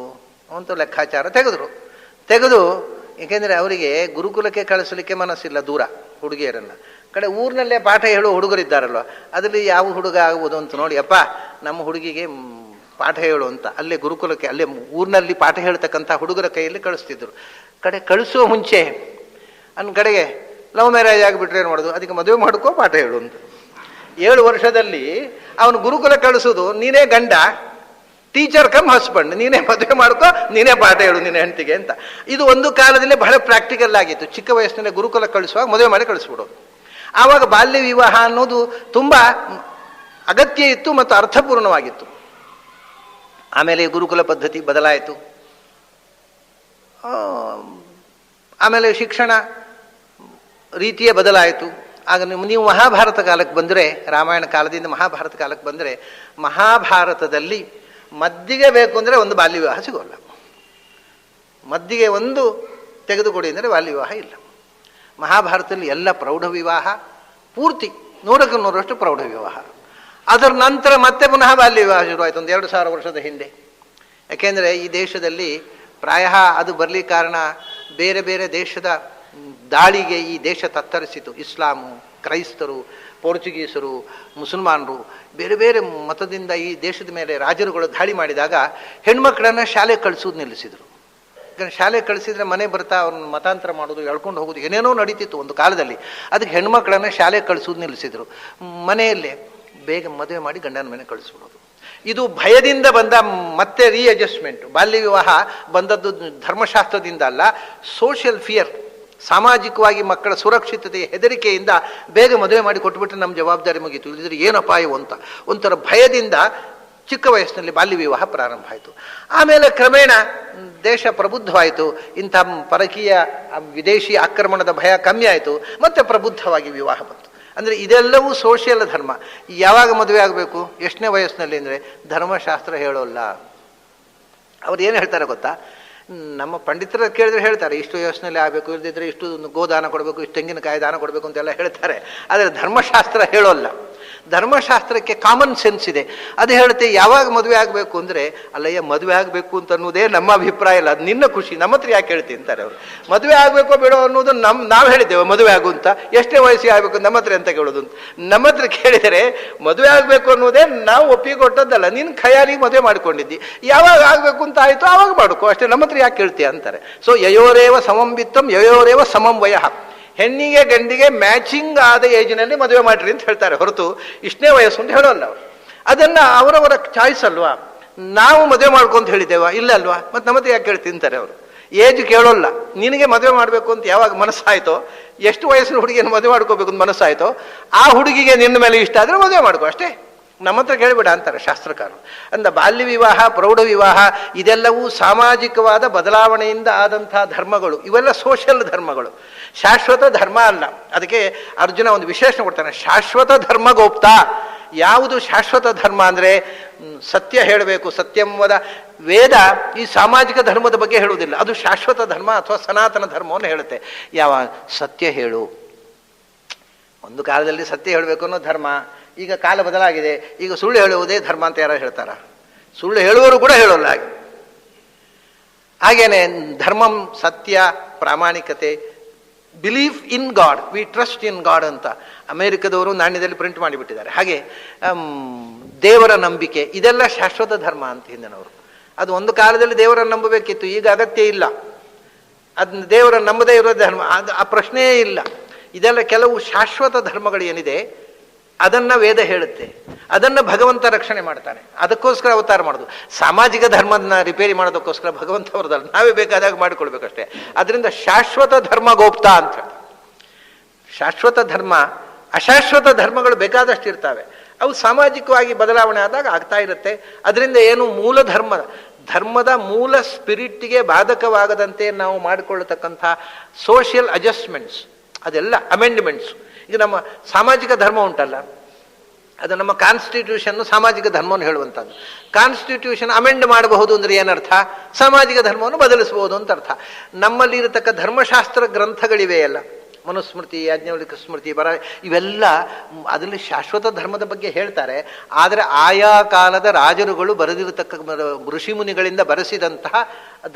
A: ಅಂತ ಲೆಕ್ಕಾಚಾರ ತೆಗೆದು ಏಕೆಂದರೆ ಅವರಿಗೆ ಗುರುಕುಲಕ್ಕೆ ಕಳಿಸಲಿಕ್ಕೆ ಮನಸ್ಸಿಲ್ಲ, ದೂರ ಹುಡುಗಿಯರನ್ನು. ಕಡೆ ಊರಿನಲ್ಲೇ ಪಾಠ ಹೇಳುವ ಹುಡುಗರಿದ್ದಾರಲ್ವ, ಅದರಲ್ಲಿ ಯಾವ ಹುಡುಗ ಆಗ್ಬೋದು ಅಂತ ನೋಡಿ, ಅಪ್ಪ ನಮ್ಮ ಹುಡುಗಿಗೆ ಪಾಠ ಹೇಳು ಅಂತ ಅಲ್ಲೇ ಗುರುಕುಲಕ್ಕೆ, ಅಲ್ಲೇ ಊರಿನಲ್ಲಿ ಪಾಠ ಹೇಳ್ತಕ್ಕಂಥ ಹುಡುಗರ ಕೈಯಲ್ಲಿ ಕಳಿಸ್ತಿದ್ರು. ಕಡೆ ಕಳಿಸುವ ಮುಂಚೆ ಕಡೆಗೆ ಲವ್ ಮ್ಯಾರೇಜ್ ಆಗಿಬಿಟ್ರೆ ಏನು ಮಾಡೋದು, ಅದಕ್ಕೆ ಮದುವೆ ಮಾಡ್ಕೋ ಪಾಠ ಹೇಳು ಅಂತ. 7 ವರ್ಷದಲ್ಲಿ ಅವನು ಗುರುಕುಲ ಕಳಿಸೋದು, ನೀನೇ ಗಂಡ, ಟೀಚರ್ ಕಮ್ ಹಸ್ಬೆಂಡ್, ನೀನೇ ಮದುವೆ ಮಾಡ್ಕೋ, ನೀನೇ ಪಾಠ ಹೇಳು ನಿನ್ನ ಹೆಂಡತಿಗೆ ಅಂತ. ಇದು ಒಂದು ಕಾಲದಲ್ಲೇ ಬಹಳ ಪ್ರಾಕ್ಟಿಕಲ್ ಆಗಿತ್ತು. ಚಿಕ್ಕ ವಯಸ್ಸಿನಲ್ಲಿ ಗುರುಕುಲ ಕಳಿಸುವಾಗ ಮದುವೆ ಮಾಡಿ ಕಳಿಸ್ಬಿಡೋದು. ಆವಾಗ ಬಾಲ್ಯ ವಿವಾಹ ಅನ್ನೋದು ತುಂಬ ಅಗತ್ಯ ಇತ್ತು ಮತ್ತು ಅರ್ಥಪೂರ್ಣವಾಗಿತ್ತು. ಆಮೇಲೆ ಗುರುಕುಲ ಪದ್ಧತಿ ಬದಲಾಯಿತು. ಆಮೇಲೆ ಶಿಕ್ಷಣ ರೀತಿಯೇ ಬದಲಾಯಿತು. ಆಗ ನೀವು ಮಹಾಭಾರತ ಕಾಲಕ್ಕೆ ಬಂದರೆ, ರಾಮಾಯಣ ಕಾಲದಿಂದ ಮಹಾಭಾರತ ಕಾಲಕ್ಕೆ ಬಂದರೆ, ಮಹಾಭಾರತದಲ್ಲಿ ಮದ್ದಿಗೆ ಬೇಕು ಅಂದರೆ ಒಂದು ಬಾಲ್ಯ ವಿವಾಹ ಸಿಗೋಲ್ಲ. ಮದ್ದಿಗೆ ಒಂದು ತೆಗೆದುಕೊಡಿ ಅಂದರೆ ಬಾಲ್ಯ ವಿವಾಹ ಇಲ್ಲ. ಮಹಾಭಾರತದಲ್ಲಿ ಎಲ್ಲ ಪ್ರೌಢ ವಿವಾಹ, ಪೂರ್ತಿ 100ಕ್ಕೆ 100ರಷ್ಟು ಪ್ರೌಢ ವಿವಾಹ. ಅದರ ನಂತರ ಮತ್ತೆ ಪುನಃ ಬಾಲ್ಯ ವಿವಾಹ ಶುರುವಾಯಿತು ಒಂದು 2000 ವರ್ಷದ ಹಿಂದೆ. ಯಾಕೆಂದರೆ ಈ ದೇಶದಲ್ಲಿ ಪ್ರಾಯ ಅದು ಬರಲಿಕ್ಕೆ ಕಾರಣ ಬೇರೆ ಬೇರೆ ದೇಶದ ದಾಳಿಗೆ ಈ ದೇಶ ತತ್ತರಿಸಿತು. ಇಸ್ಲಾಮು, ಕ್ರೈಸ್ತರು, ಪೋರ್ಚುಗೀಸರು, ಮುಸಲ್ಮಾನರು, ಬೇರೆ ಬೇರೆ ಮತದಿಂದ ಈ ದೇಶದ ಮೇಲೆ ರಾಜರುಗಳು ದಾಳಿ ಮಾಡಿದಾಗ ಹೆಣ್ಮಕ್ಳನ್ನು ಶಾಲೆ ಕಳಿಸೋದು ನಿಲ್ಲಿಸಿದರು. ಶಾಲೆ ಕಳಿಸಿದ್ರೆ ಮನೆ ಬರ್ತಾ ಅವ್ರನ್ನ ಮತಾಂತರ ಮಾಡೋದು, ಎಳ್ಕೊಂಡು ಹೋಗೋದು, ಏನೇನೋ ನಡೀತಿತ್ತು ಒಂದು ಕಾಲದಲ್ಲಿ. ಅದಕ್ಕೆ ಹೆಣ್ಮಕ್ಳನ್ನ ಶಾಲೆ ಕಳಿಸೋದು ನಿಲ್ಲಿಸಿದ್ರು. ಮನೆಯಲ್ಲೇ ಬೇಗ ಮದುವೆ ಮಾಡಿ ಗಂಡನ ಮನೆ ಕಳಿಸ್ಬಿಡೋದು. ಇದು ಭಯದಿಂದ ಬಂದ ಮತ್ತೆ ರೀಅಡ್ಜಸ್ಟ್ಮೆಂಟ್. ಬಾಲ್ಯ ವಿವಾಹ ಬಂದದ್ದು ಧರ್ಮಶಾಸ್ತ್ರದಿಂದ ಅಲ್ಲ, ಸೋಷಿಯಲ್ ಫಿಯರ್, ಸಾಮಾಜಿಕವಾಗಿ ಮಕ್ಕಳ ಸುರಕ್ಷಿತತೆಯ ಹೆದರಿಕೆಯಿಂದ ಬೇಗ ಮದುವೆ ಮಾಡಿ ಕೊಟ್ಬಿಟ್ರೆ ನಮ್ಮ ಜವಾಬ್ದಾರಿ ಮುಗೀತು, ಇಲ್ಲದಿದ್ರೆ ಏನು ಅಪಾಯವು ಅಂತ ಒಂಥರ ಭಯದಿಂದ ಚಿಕ್ಕ ವಯಸ್ಸಿನಲ್ಲಿ ಬಾಲ್ಯ ವಿವಾಹ ಪ್ರಾರಂಭ ಆಯಿತು. ಆಮೇಲೆ ಕ್ರಮೇಣ ದೇಶ ಪ್ರಬುದ್ಧವಾಯಿತು, ಇಂಥ ಪರಕೀಯ ವಿದೇಶಿ ಆಕ್ರಮಣದ ಭಯ ಕಮ್ಮಿ ಆಯಿತು, ಮತ್ತೆ ಪ್ರಬುದ್ಧವಾಗಿ ವಿವಾಹ ಬಂತು. ಅಂದರೆ ಇದೆಲ್ಲವೂ ಸೋಷಿಯಲ್ ಧರ್ಮ. ಯಾವಾಗ ಮದುವೆ ಆಗಬೇಕು, ಎಷ್ಟನೇ ವಯಸ್ಸಿನಲ್ಲಿ ಅಂದರೆ ಧರ್ಮಶಾಸ್ತ್ರ ಹೇಳೋಲ್ಲ. ಅವ್ರು ಏನು ಹೇಳ್ತಾರೆ ಗೊತ್ತಾ, ನಮ್ಮ ಪಂಡಿತರ ಕೇಳಿದ್ರೆ ಹೇಳ್ತಾರೆ ಇಷ್ಟು ವಯಸ್ಸಿನಲ್ಲಿ ಆಗಬೇಕು, ಇಲ್ಲದಿದ್ದರೆ ಇಷ್ಟು ಗೋದಾನ ಕೊಡಬೇಕು, ಇಷ್ಟು ತೆಂಗಿನಕಾಯಿ ದಾನ ಕೊಡಬೇಕು ಅಂತೆಲ್ಲ ಹೇಳ್ತಾರೆ. ಆದರೆ ಧರ್ಮಶಾಸ್ತ್ರ ಹೇಳೋಲ್ಲ. ಧರ್ಮಶಾಸ್ತ್ರಕ್ಕೆ ಕಾಮನ್ ಸೆನ್ಸ್ ಇದೆ, ಅದು ಹೇಳುತ್ತೆ ಯಾವಾಗ ಮದುವೆ ಆಗಬೇಕು ಅಂದರೆ, ಅಲ್ಲಯ್ಯ ಮದುವೆ ಆಗಬೇಕು ಅಂತ ಅನ್ನೋದೇ ನಮ್ಮ ಅಭಿಪ್ರಾಯ ಇಲ್ಲ, ಅದು ನಿನ್ನ ಖುಷಿ, ನಮ್ಮ ಹತ್ರ ಯಾಕೆ ಹೇಳ್ತೀನಿ ಅಂತಾರೆ ಅವರು. ಮದುವೆ ಆಗಬೇಕೋ ಬೇಡೋ ಅನ್ನೋದು ನಾವು ಹೇಳಿದ್ದೇವೆ ಮದುವೆ ಆಗು ಅಂತ, ಎಷ್ಟೇ ವಯಸ್ಸಿಗೆ ಆಗಬೇಕು ನಮ್ಮ ಹತ್ರ ಅಂತ ಕೇಳೋದು ಅಂತ. ನಮ್ಮ ಹತ್ರ ಕೇಳಿದರೆ ಮದುವೆ ಆಗಬೇಕು ಅನ್ನೋದೇ ನಾವು ಒಪ್ಪಿಗೆ ಕೊಟ್ಟದ್ದಲ್ಲ, ನಿನ್ನ ಖಯಾಲಿ ಮದುವೆ ಮಾಡ್ಕೊಂಡಿದ್ದಿ, ಯಾವಾಗ ಆಗಬೇಕು ಅಂತ ಆಯಿತು ಆವಾಗ ಮಾಡ್ಕೋ ಅಷ್ಟೇ, ನಮ್ಮ ಹತ್ರ ಯಾಕೆ ಕೇಳ್ತೀಯ ಅಂತಾರೆ. ಸೊ ಯಯೋರೇವ ಸಮಂ ವಿತ್ತಂ ಯಯೋರೇವ ಸಮಂ ವಯಃ, ಹೆಣ್ಣಿಗೆ ಗಂಡಿಗೆ ಮ್ಯಾಚಿಂಗ್ ಆದ ಏಜಿನಲ್ಲಿ ಮದುವೆ ಮಾಡ್ರಿ ಅಂತ ಹೇಳ್ತಾರೆ ಹೊರತು ಇಷ್ಟನೇ ವಯಸ್ಸು ಅಂತ ಹೇಳೋಲ್ಲ ಅವರು. ಅದನ್ನು ಅವರವರ ಚಾಯ್ಸ್ ಅಲ್ವಾ, ನಾವು ಮದುವೆ ಮಾಡ್ಕೊಂತ ಹೇಳಿದ್ದೇವ ಇಲ್ಲ ಅಲ್ವಾ, ಮತ್ತು ನಮ್ಮತ್ತೆ ಯಾಕೆ ಕೇಳಿ ತಿಂತಾರೆ ಅವರು. ಏಜ್ ಕೇಳೋಲ್ಲ, ನಿನಗೆ ಮದುವೆ ಮಾಡಬೇಕು ಅಂತ ಯಾವಾಗ ಮನಸ್ಸಾಯ್ತೋ, ಎಷ್ಟು ವಯಸ್ಸಿನ ಹುಡುಗಿಯನ್ನು ಮದುವೆ ಮಾಡ್ಕೋಬೇಕು ಅಂತ ಮನಸ್ಸಾಯ್ತೋ ಆ ಹುಡುಗಿಗೆ ನಿನ್ನ ಮೇಲೆ ಇಷ್ಟ ಆದರೆ ಮದುವೆ ಮಾಡ್ಕೋ ಅಷ್ಟೇ, ನಮ್ಮ ಹತ್ರ ಕೇಳಿಬಿಡ ಅಂತಾರೆ ಶಾಸ್ತ್ರಕಾರರು. ಅಂದ ಬಾಲ್ಯ ವಿವಾಹ, ಪ್ರೌಢ ವಿವಾಹ ಇದೆಲ್ಲವೂ ಸಾಮಾಜಿಕವಾದ ಬದಲಾವಣೆಯಿಂದ ಆದಂಥ ಧರ್ಮಗಳು, ಇವೆಲ್ಲ ಸೋಷಿಯಲ್ ಧರ್ಮಗಳು, ಶಾಶ್ವತ ಧರ್ಮ ಅಲ್ಲ. ಅದಕ್ಕೆ ಅರ್ಜುನ ಒಂದು ವಿಶೇಷಣೆ ಕೊಡ್ತಾನೆ, ಶಾಶ್ವತ ಧರ್ಮಗೋಪ್ತ. ಯಾವುದು ಶಾಶ್ವತ ಧರ್ಮ ಅಂದರೆ ಸತ್ಯ ಹೇಳಬೇಕು, ಸತ್ಯಂವದ ವೇದ ಈ ಸಾಮಾಜಿಕ ಧರ್ಮದ ಬಗ್ಗೆ ಹೇಳುವುದಿಲ್ಲ, ಅದು ಶಾಶ್ವತ ಧರ್ಮ ಅಥವಾ ಸನಾತನ ಧರ್ಮವನ್ನು ಹೇಳುತ್ತೆ. ಯಾವ ಸತ್ಯ ಹೇಳು, ಒಂದು ಕಾಲದಲ್ಲಿ ಸತ್ಯ ಹೇಳಬೇಕು ಅನ್ನೋ ಧರ್ಮ, ಈಗ ಕಾಲ ಬದಲಾಗಿದೆ, ಈಗ ಸುಳ್ಳು ಹೇಳುವುದೇ ಧರ್ಮ ಅಂತ ಯಾರು ಹೇಳ್ತಾರ? ಸುಳ್ಳು ಹೇಳುವವರು ಕೂಡ ಹೇಳೋಲ್ಲ. ಹಾಗೇನೆ ಧರ್ಮಂ, ಸತ್ಯ, ಪ್ರಾಮಾಣಿಕತೆ, belief in god, V trust in god ಅಂತ ಅಮೇರಿಕದವರು ನಾಣ್ಯದಲ್ಲಿ ಪ್ರಿಂಟ್ ಮಾಡಿಬಿಟ್ಟಿದ್ದಾರೆ. ಹಾಗೆ ದೇವರ ನಂಬಿಕೆ, ಇದೆಲ್ಲ ಶಾಶ್ವತ ಧರ್ಮ ಅಂತ ಹಿಂದಿನವರು. ಅದು ಒಂದು ಕಾಲದಲ್ಲಿ ದೇವರನ್ನು ನಂಬಬೇಕಿತ್ತು, ಈಗ ಅಗತ್ಯ ಇಲ್ಲ. ಅದನ್ನ ದೇವರನ್ನು ನಂಬದೇ ಇರೋ ಧರ್ಮ, ಅದು ಆ ಪ್ರಶ್ನೆಯೇ ಇಲ್ಲ. ಇದೆಲ್ಲ ಕೆಲವು ಶಾಶ್ವತ ಧರ್ಮಗಳು ಏನಿದೆ ಅದನ್ನು ವೇದ ಹೇಳುತ್ತೆ, ಅದನ್ನು ಭಗವಂತ ರಕ್ಷಣೆ ಮಾಡ್ತಾನೆ, ಅದಕ್ಕೋಸ್ಕರ ಅವತಾರ ಮಾಡೋದು. ಸಾಮಾಜಿಕ ಧರ್ಮದನ್ನ ರಿಪೇರಿ ಮಾಡೋದಕ್ಕೋಸ್ಕರ ಭಗವಂತ ಅವರದಲ್ಲ, ನಾವೇ ಬೇಕಾದಾಗ ಮಾಡಿಕೊಳ್ಬೇಕಷ್ಟೇ. ಅದರಿಂದ ಶಾಶ್ವತ ಧರ್ಮ ಗೋಪ್ತ ಅಂತ ಹೇಳಿ. ಶಾಶ್ವತ ಧರ್ಮ, ಅಶಾಶ್ವತ ಧರ್ಮಗಳು ಬೇಕಾದಷ್ಟು ಇರ್ತವೆ, ಅವು ಸಾಮಾಜಿಕವಾಗಿ ಬದಲಾವಣೆ ಆದಾಗ ಆಗ್ತಾ ಇರುತ್ತೆ. ಅದರಿಂದ ಏನು ಮೂಲ ಧರ್ಮದ ಮೂಲ ಸ್ಪಿರಿಟ್ಗೆ ಬಾಧಕವಾಗದಂತೆ ನಾವು ಮಾಡಿಕೊಳ್ಳತಕ್ಕಂಥ ಸೋಷಿಯಲ್ ಅಡ್ಜಸ್ಟ್ಮೆಂಟ್ಸ್, ಅದೆಲ್ಲ ಅಮೆಂಡ್ಮೆಂಟ್ಸ್. ಈಗ ನಮ್ಮ ಸಾಮಾಜಿಕ ಧರ್ಮ ಉಂಟಲ್ಲ, ಅದು ನಮ್ಮ ಕಾನ್ಸ್ಟಿಟ್ಯೂಷನ್ ಸಾಮಾಜಿಕ ಧರ್ಮವನ್ನು ಹೇಳುವಂಥದ್ದು. ಕಾನ್ಸ್ಟಿಟ್ಯೂಷನ್ ಅಮೆಂಡ್ ಮಾಡಬಹುದು ಅಂದರೆ ಏನರ್ಥ? ಸಾಮಾಜಿಕ ಧರ್ಮವನ್ನು ಬದಲಿಸಬಹುದು ಅಂತ ಅರ್ಥ. ನಮ್ಮಲ್ಲಿ ಇರತಕ್ಕ ಧರ್ಮಶಾಸ್ತ್ರ ಗ್ರಂಥಗಳಿವೆಯಲ್ಲ, ಮನುಸ್ಮೃತಿ, ಯಾಜ್ಞವಲ್ಕ್ಯ ಸ್ಮೃತಿ, ಇವೆಲ್ಲ ಅದರಲ್ಲಿ ಶಾಶ್ವತ ಧರ್ಮದ ಬಗ್ಗೆ ಹೇಳ್ತಾರೆ. ಆದರೆ ಆಯಾ ಕಾಲದ ರಾಜರುಗಳು ಬರೆದಿರತಕ್ಕ ಋಷಿಮುನಿಗಳಿಂದ ಬರೆಸಿದಂತಹ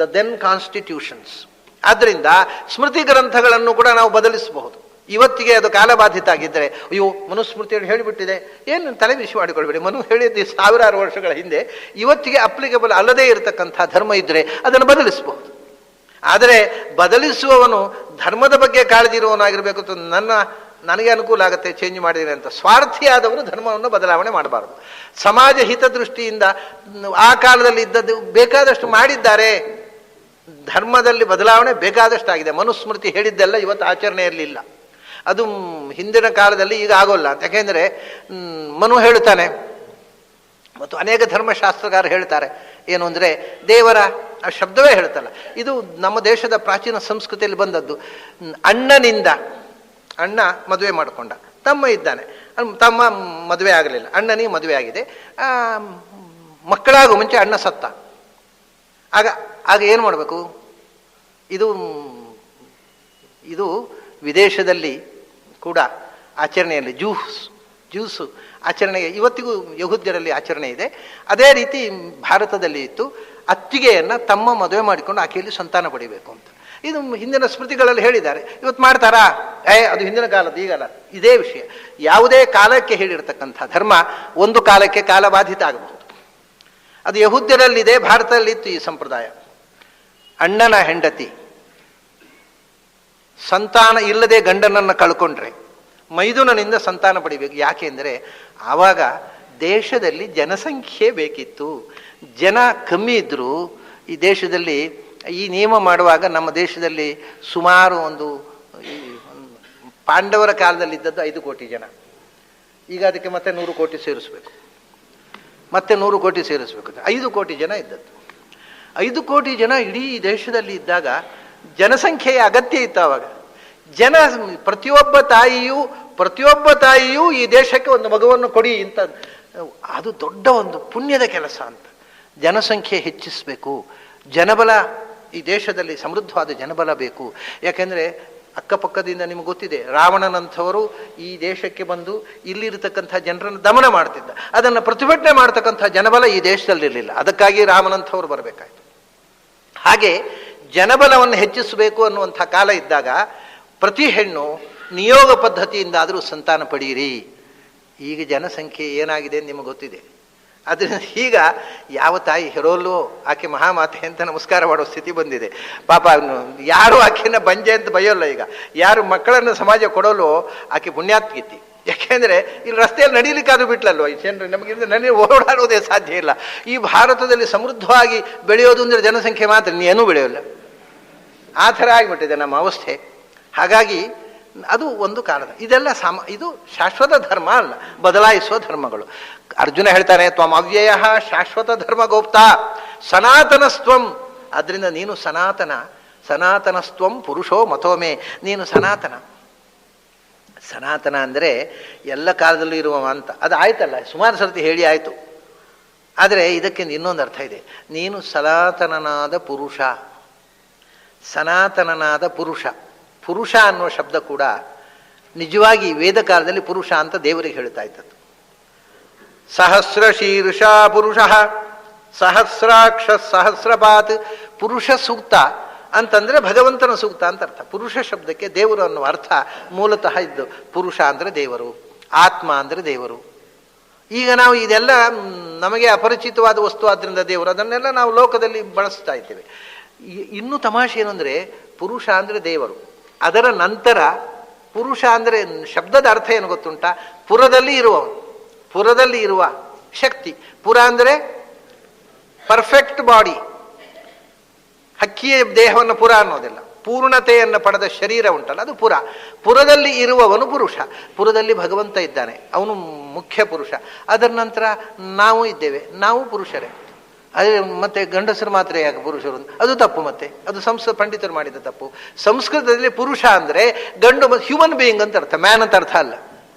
A: ದ ದೆನ್ ಕಾನ್ಸ್ಟಿಟ್ಯೂಷನ್ಸ್. ಆದ್ದರಿಂದ ಸ್ಮೃತಿ ಗ್ರಂಥಗಳನ್ನು ಕೂಡ ನಾವು ಬದಲಿಸಬಹುದು. ಇವತ್ತಿಗೆ ಅದು ಕಾಲಬಾಧಿತ ಆಗಿದ್ದರೆ, ಅಯ್ಯೋ ಮನುಸ್ಮೃತಿಯನ್ನು ಹೇಳಿಬಿಟ್ಟಿದೆ, ಏನು ತಲೆ ಬಿಸಿ ಮಾಡಿಕೊಳ್ಬೇಡಿ, ಮನು ಹೇಳಿದ್ದು ಸಾವಿರಾರು ವರ್ಷಗಳ ಹಿಂದೆ, ಇವತ್ತಿಗೆ ಅಪ್ಲಿಕಬಲ್ ಅಲ್ಲದೇ ಇರತಕ್ಕಂಥ ಧರ್ಮ ಇದ್ದರೆ ಅದನ್ನು ಬದಲಿಸಬಹುದು. ಆದರೆ ಬದಲಿಸುವವನು ಧರ್ಮದ ಬಗ್ಗೆ ಕಾಳಜಿ ಇರುವವನಾಗಿರಬೇಕು. ನನಗೆ ಅನುಕೂಲ ಆಗುತ್ತೆ ಚೇಂಜ್ ಮಾಡಿದರೆ ಅಂತ ಸ್ವಾರ್ಥಿಯಾದವರು ಧರ್ಮವನ್ನು ಬದಲಾವಣೆ ಮಾಡಬಾರದು. ಸಮಾಜ ಹಿತದೃಷ್ಟಿಯಿಂದ ಆ ಕಾಲದಲ್ಲಿ ಇದ್ದದ್ದು ಬೇಕಾದಷ್ಟು ಮಾಡಿದ್ದಾರೆ. ಧರ್ಮದಲ್ಲಿ ಬದಲಾವಣೆ ಬೇಕಾದಷ್ಟಾಗಿದೆ. ಮನುಸ್ಮೃತಿ ಹೇಳಿದ್ದೆಲ್ಲ ಇವತ್ತು ಆಚರಣೆಯಲ್ಲಿಲ್ಲ. ಅದು ಹಿಂದಿನ ಕಾಲದಲ್ಲಿ, ಈಗ ಆಗೋಲ್ಲ. ಯಾಕೆಂದರೆ ಮನು ಹೇಳ್ತಾನೆ ಮತ್ತು ಅನೇಕ ಧರ್ಮಶಾಸ್ತ್ರಗಾರರು ಹೇಳ್ತಾರೆ ಏನು ಅಂದರೆ, ದೇವರ ಆ ಶಬ್ದವೇ ಹೇಳ್ತಲ್ಲ, ಇದು ನಮ್ಮ ದೇಶದ ಪ್ರಾಚೀನ ಸಂಸ್ಕೃತಿಯಲ್ಲಿ ಬಂದದ್ದು. ಅಣ್ಣನಿಂದ, ಅಣ್ಣ ಮದುವೆ ಮಾಡಿಕೊಂಡ, ತಮ್ಮ ಇದ್ದಾನೆ, ತಮ್ಮ ಮದುವೆ ಆಗಲಿಲ್ಲ, ಅಣ್ಣನಿಗೆ ಮದುವೆ ಆಗಿದೆ, ಮಕ್ಕಳಾಗೋ ಮುಂಚೆ ಅಣ್ಣ ಸತ್ತ. ಆಗ ಏನು ಮಾಡಬೇಕು? ಇದು ವಿದೇಶದಲ್ಲಿ ಕೂಡ ಆಚರಣೆಯಲ್ಲಿ ಜ್ಯೂಸು ಆಚರಣೆಗೆ ಇವತ್ತಿಗೂ ಯಹೂದ್ಯರಲ್ಲಿ ಆಚರಣೆ ಇದೆ. ಅದೇ ರೀತಿ ಭಾರತದಲ್ಲಿ ಇತ್ತು. ಅತ್ತಿಗೆಯನ್ನು ತಮ್ಮ ಮದುವೆ ಮಾಡಿಕೊಂಡು ಆಕೆಯಲ್ಲಿ ಸಂತಾನ ಪಡಿಬೇಕು ಅಂತ. ಇದು ಹಿಂದಿನ ಸ್ಮೃತಿಗಳಲ್ಲಿ ಹೇಳಿದ್ದಾರೆ. ಇವತ್ತು ಮಾಡ್ತಾರಾ? ಅದು ಹಿಂದಿನ ಕಾಲದ್ದು, ಈಗಲ್ಲ. ಇದೇ ವಿಷಯ. ಯಾವುದೇ ಕಾಲಕ್ಕೆ ಹೇಳಿರ್ತಕ್ಕಂಥ ಧರ್ಮ ಒಂದು ಕಾಲಕ್ಕೆ ಕಾಲಬಾಧಿತ ಆಗಬಹುದು. ಅದು ಯಹೂದ್ಯರಲ್ಲಿದೆ, ಭಾರತದಲ್ಲಿತ್ತು ಈ ಸಂಪ್ರದಾಯ. ಅಣ್ಣನ ಹೆಂಡತಿ ಸಂತಾನ ಇಲ್ಲದೆ ಗಂಡನನ್ನು ಕಳ್ಕೊಂಡ್ರೆ ಮೈದುನನಿಂದ ಸಂತಾನ ಪಡಿಬೇಕು. ಯಾಕೆ ಅಂದರೆ ಆವಾಗ ದೇಶದಲ್ಲಿ ಜನಸಂಖ್ಯೆ ಬೇಕಿತ್ತು. ಜನ ಕಮ್ಮಿ ಇದ್ದರೂ ಈ ದೇಶದಲ್ಲಿ ಈ ನಿಯಮ ಮಾಡುವಾಗ ನಮ್ಮ ದೇಶದಲ್ಲಿ ಸುಮಾರು ಒಂದು ಪಾಂಡವರ ಕಾಲದಲ್ಲಿ ಇದ್ದದ್ದು 5 ಕೋಟಿ ಜನ. ಈಗ ಅದಕ್ಕೆ ಮತ್ತೆ 100 ಕೋಟಿ ಸೇರಿಸ್ಬೇಕು, ಮತ್ತೆ 100 ಕೋಟಿ ಸೇರಿಸ್ಬೇಕು. 5 ಕೋಟಿ ಜನ ಇದ್ದದ್ದು. 5 ಕೋಟಿ ಜನ ಇಡೀ ದೇಶದಲ್ಲಿ ಇದ್ದಾಗ ಜನಸಂಖ್ಯೆಯ ಅಗತ್ಯ ಇತ್ತು. ಆವಾಗ ಪ್ರತಿಯೊಬ್ಬ ತಾಯಿಯೂ ಈ ದೇಶಕ್ಕೆ ಒಂದು ಮಗುವನ್ನು ಕೊಡಿ ಅಂತ, ಅದು ದೊಡ್ಡ ಒಂದು ಪುಣ್ಯದ ಕೆಲಸ ಅಂತ. ಜನಸಂಖ್ಯೆ ಹೆಚ್ಚಿಸಬೇಕು, ಜನಬಲ ಈ ದೇಶದಲ್ಲಿ ಸಮೃದ್ಧವಾದ ಜನಬಲ ಬೇಕು. ಯಾಕೆಂದರೆ ಅಕ್ಕಪಕ್ಕದಿಂದ ನಿಮಗೆ ಗೊತ್ತಿದೆ, ರಾವಣನಂಥವರು ಈ ದೇಶಕ್ಕೆ ಬಂದು ಇಲ್ಲಿರತಕ್ಕಂಥ ಜನರನ್ನು ದಮನ ಮಾಡ್ತಿದ್ದ. ಅದನ್ನು ಪ್ರತಿಭಟನೆ ಮಾಡ್ತಕ್ಕಂಥ ಜನಬಲ ಈ ದೇಶದಲ್ಲಿರಲಿಲ್ಲ. ಅದಕ್ಕಾಗಿ ರಾಮನಂಥವ್ರು ಬರಬೇಕಾಯ್ತು. ಹಾಗೆ ಜನಬಲವನ್ನು ಹೆಚ್ಚಿಸಬೇಕು ಅನ್ನುವಂಥ ಕಾಲ ಇದ್ದಾಗ ಪ್ರತಿ ಹೆಣ್ಣು ನಿಯೋಗ ಪದ್ಧತಿಯಿಂದಾದರೂ ಸಂತಾನ ಪಡೆಯಿರಿ. ಈಗ ಜನಸಂಖ್ಯೆ ಏನಾಗಿದೆ ನಿಮಗೆ ಗೊತ್ತಿದೆ. ಅದರಿಂದ ಈಗ ಯಾವ ತಾಯಿ ಹೆರೋಲ್ವೋ ಆಕೆ ಮಹಾಮಾತೆ ಅಂತ ನಮಸ್ಕಾರ ಮಾಡೋ ಸ್ಥಿತಿ ಬಂದಿದೆ. ಪಾಪ ಯಾರು ಆಕೆನ ಬಂಜೆ ಅಂತ ಬೈಯೋಲ್ಲ. ಈಗ ಯಾರು ಮಕ್ಕಳನ್ನು ಸಮಾಜ ಕೊಡೋಲ್ವೋ ಆಕೆ ಪುಣ್ಯಾತ್ಗಿತ್ತಿ. ಯಾಕೆಂದರೆ ಇಲ್ಲಿ ರಸ್ತೆಯಲ್ಲಿ ನಡೀಲಿಕ್ಕಾದ್ರೂ ಬಿಟ್ಲಲ್ವ ಈ ಜನರು. ನಮಗೆ ಓಡಾಡೋದೇ ಸಾಧ್ಯ ಇಲ್ಲ. ಈ ಭಾರತದಲ್ಲಿ ಸಮೃದ್ಧವಾಗಿ ಬೆಳೆಯೋದು ಅಂದರೆ ಜನಸಂಖ್ಯೆ ಮಾತ್ರ, ಇನ್ನೇನೂ ಬೆಳೆಯೋಲ್ಲ. ಆ ಥರ ಆಗಿಬಿಟ್ಟಿದೆ ನಮ್ಮ ಅವಸ್ಥೆ. ಹಾಗಾಗಿ ಅದು ಒಂದು ಕಾರಣ. ಇದೆಲ್ಲ ಇದು ಶಾಶ್ವತ ಧರ್ಮ ಅಲ್ಲ, ಬದಲಾಯಿಸುವ ಧರ್ಮಗಳು. ಅರ್ಜುನ ಹೇಳ್ತಾನೆ, ತ್ವಂ ಅವ್ಯಯ ಶಾಶ್ವತ ಧರ್ಮ ಗೋಪ್ತ ಸನಾತನಸ್ತ್ವಂ. ಆದ್ದರಿಂದ ನೀನು ಸನಾತನಸ್ತ್ವಂ ಪುರುಷೋ ಮತೋಮೇ. ನೀನು ಸನಾತನ ಅಂದರೆ ಎಲ್ಲ ಕಾಲದಲ್ಲೂ ಇರುವ ಅಂತ. ಅದು ಆಯ್ತಲ್ಲ, ಸುಮಾರು ಸರ್ತಿ ಹೇಳಿ ಆಯಿತು. ಆದರೆ ಇದಕ್ಕೆ ಇನ್ನೊಂದು ಅರ್ಥ ಇದೆ. ನೀನು ಸನಾತನನಾದ ಪುರುಷ. ಪುರುಷ ಅನ್ನುವ ಶಬ್ದ ಕೂಡ ನಿಜವಾಗಿ ವೇದ ಕಾಲದಲ್ಲಿ ಪುರುಷ ಅಂತ ದೇವರಿಗೆ ಹೇಳ್ತಾ ಇದ್ದದ್ದು. ಸಹಸ್ರ ಶೀರ್ಷ ಪುರುಷ ಸಹಸ್ರಾಕ್ಷ ಸಹಸ್ರಪಾತ್. ಪುರುಷ ಸೂಕ್ತ ಅಂತಂದರೆ ಭಗವಂತನ ಸೂಕ್ತ ಅಂತ ಅರ್ಥ. ಪುರುಷ ಶಬ್ದಕ್ಕೆ ದೇವರು ಅನ್ನುವ ಅರ್ಥ ಮೂಲತಃ ಇದ್ದು. ಪುರುಷ ಅಂದರೆ ದೇವರು, ಆತ್ಮ ಅಂದರೆ ದೇವರು. ಈಗ ನಾವು ಇದೆಲ್ಲ ನಮಗೆ ಅಪರಿಚಿತವಾದ ವಸ್ತು, ಆದ್ದರಿಂದ ದೇವರು ಅದನ್ನೆಲ್ಲ ನಾವು ಲೋಕದಲ್ಲಿ ಬಳಸ್ತಾ ಇದ್ದೇವೆ. ಇನ್ನೂ ತಮಾಷೆ ಏನು ಅಂದರೆ, ಪುರುಷ ಅಂದರೆ ದೇವರು, ಅದರ ನಂತರ ಪುರುಷ ಅಂದರೆ ಶಬ್ದದ ಅರ್ಥ ಏನು ಗೊತ್ತುಂಟ? ಪುರದಲ್ಲಿ ಇರುವ ಶಕ್ತಿ. ಪುರ ಅಂದರೆ ಪರ್ಫೆಕ್ಟ್ ಬಾಡಿ. ಹಕ್ಕಿಯ ದೇಹವನ್ನು ಪುರ ಅನ್ನೋದಿಲ್ಲ. ಪೂರ್ಣತೆಯನ್ನು ಪಡೆದ ಶರೀರ ಉಂಟಲ್ಲ, ಅದು ಪುರದಲ್ಲಿ ಇರುವವನು ಪುರುಷ. ಪುರದಲ್ಲಿ ಭಗವಂತ ಇದ್ದಾನೆ, ಅವನು ಮುಖ್ಯ ಪುರುಷ. ಅದರ ನಂತರ ನಾವು ಇದ್ದೇವೆ, ನಾವು ಪುರುಷರೇ. ಅದೇ ಮತ್ತೆ ಗಂಡಸರು ಮಾತ್ರ ಯಾಕೆ ಪುರುಷರು? ಅದು ತಪ್ಪು. ಮತ್ತೆ ಅದು ಸಂಸ್ಕೃತ ಪಂಡಿತರು ಮಾಡಿದ ತಪ್ಪು. ಸಂಸ್ಕೃತದಲ್ಲಿ ಪುರುಷ ಅಂದರೆ ಗಂಡು, ಹ್ಯೂಮನ್ ಬೀಯಿಂಗ್ ಅಂತ ಅರ್ಥ, ಮ್ಯಾನ್ ಅಂತ ಅರ್ಥ ಅಲ್ಲ.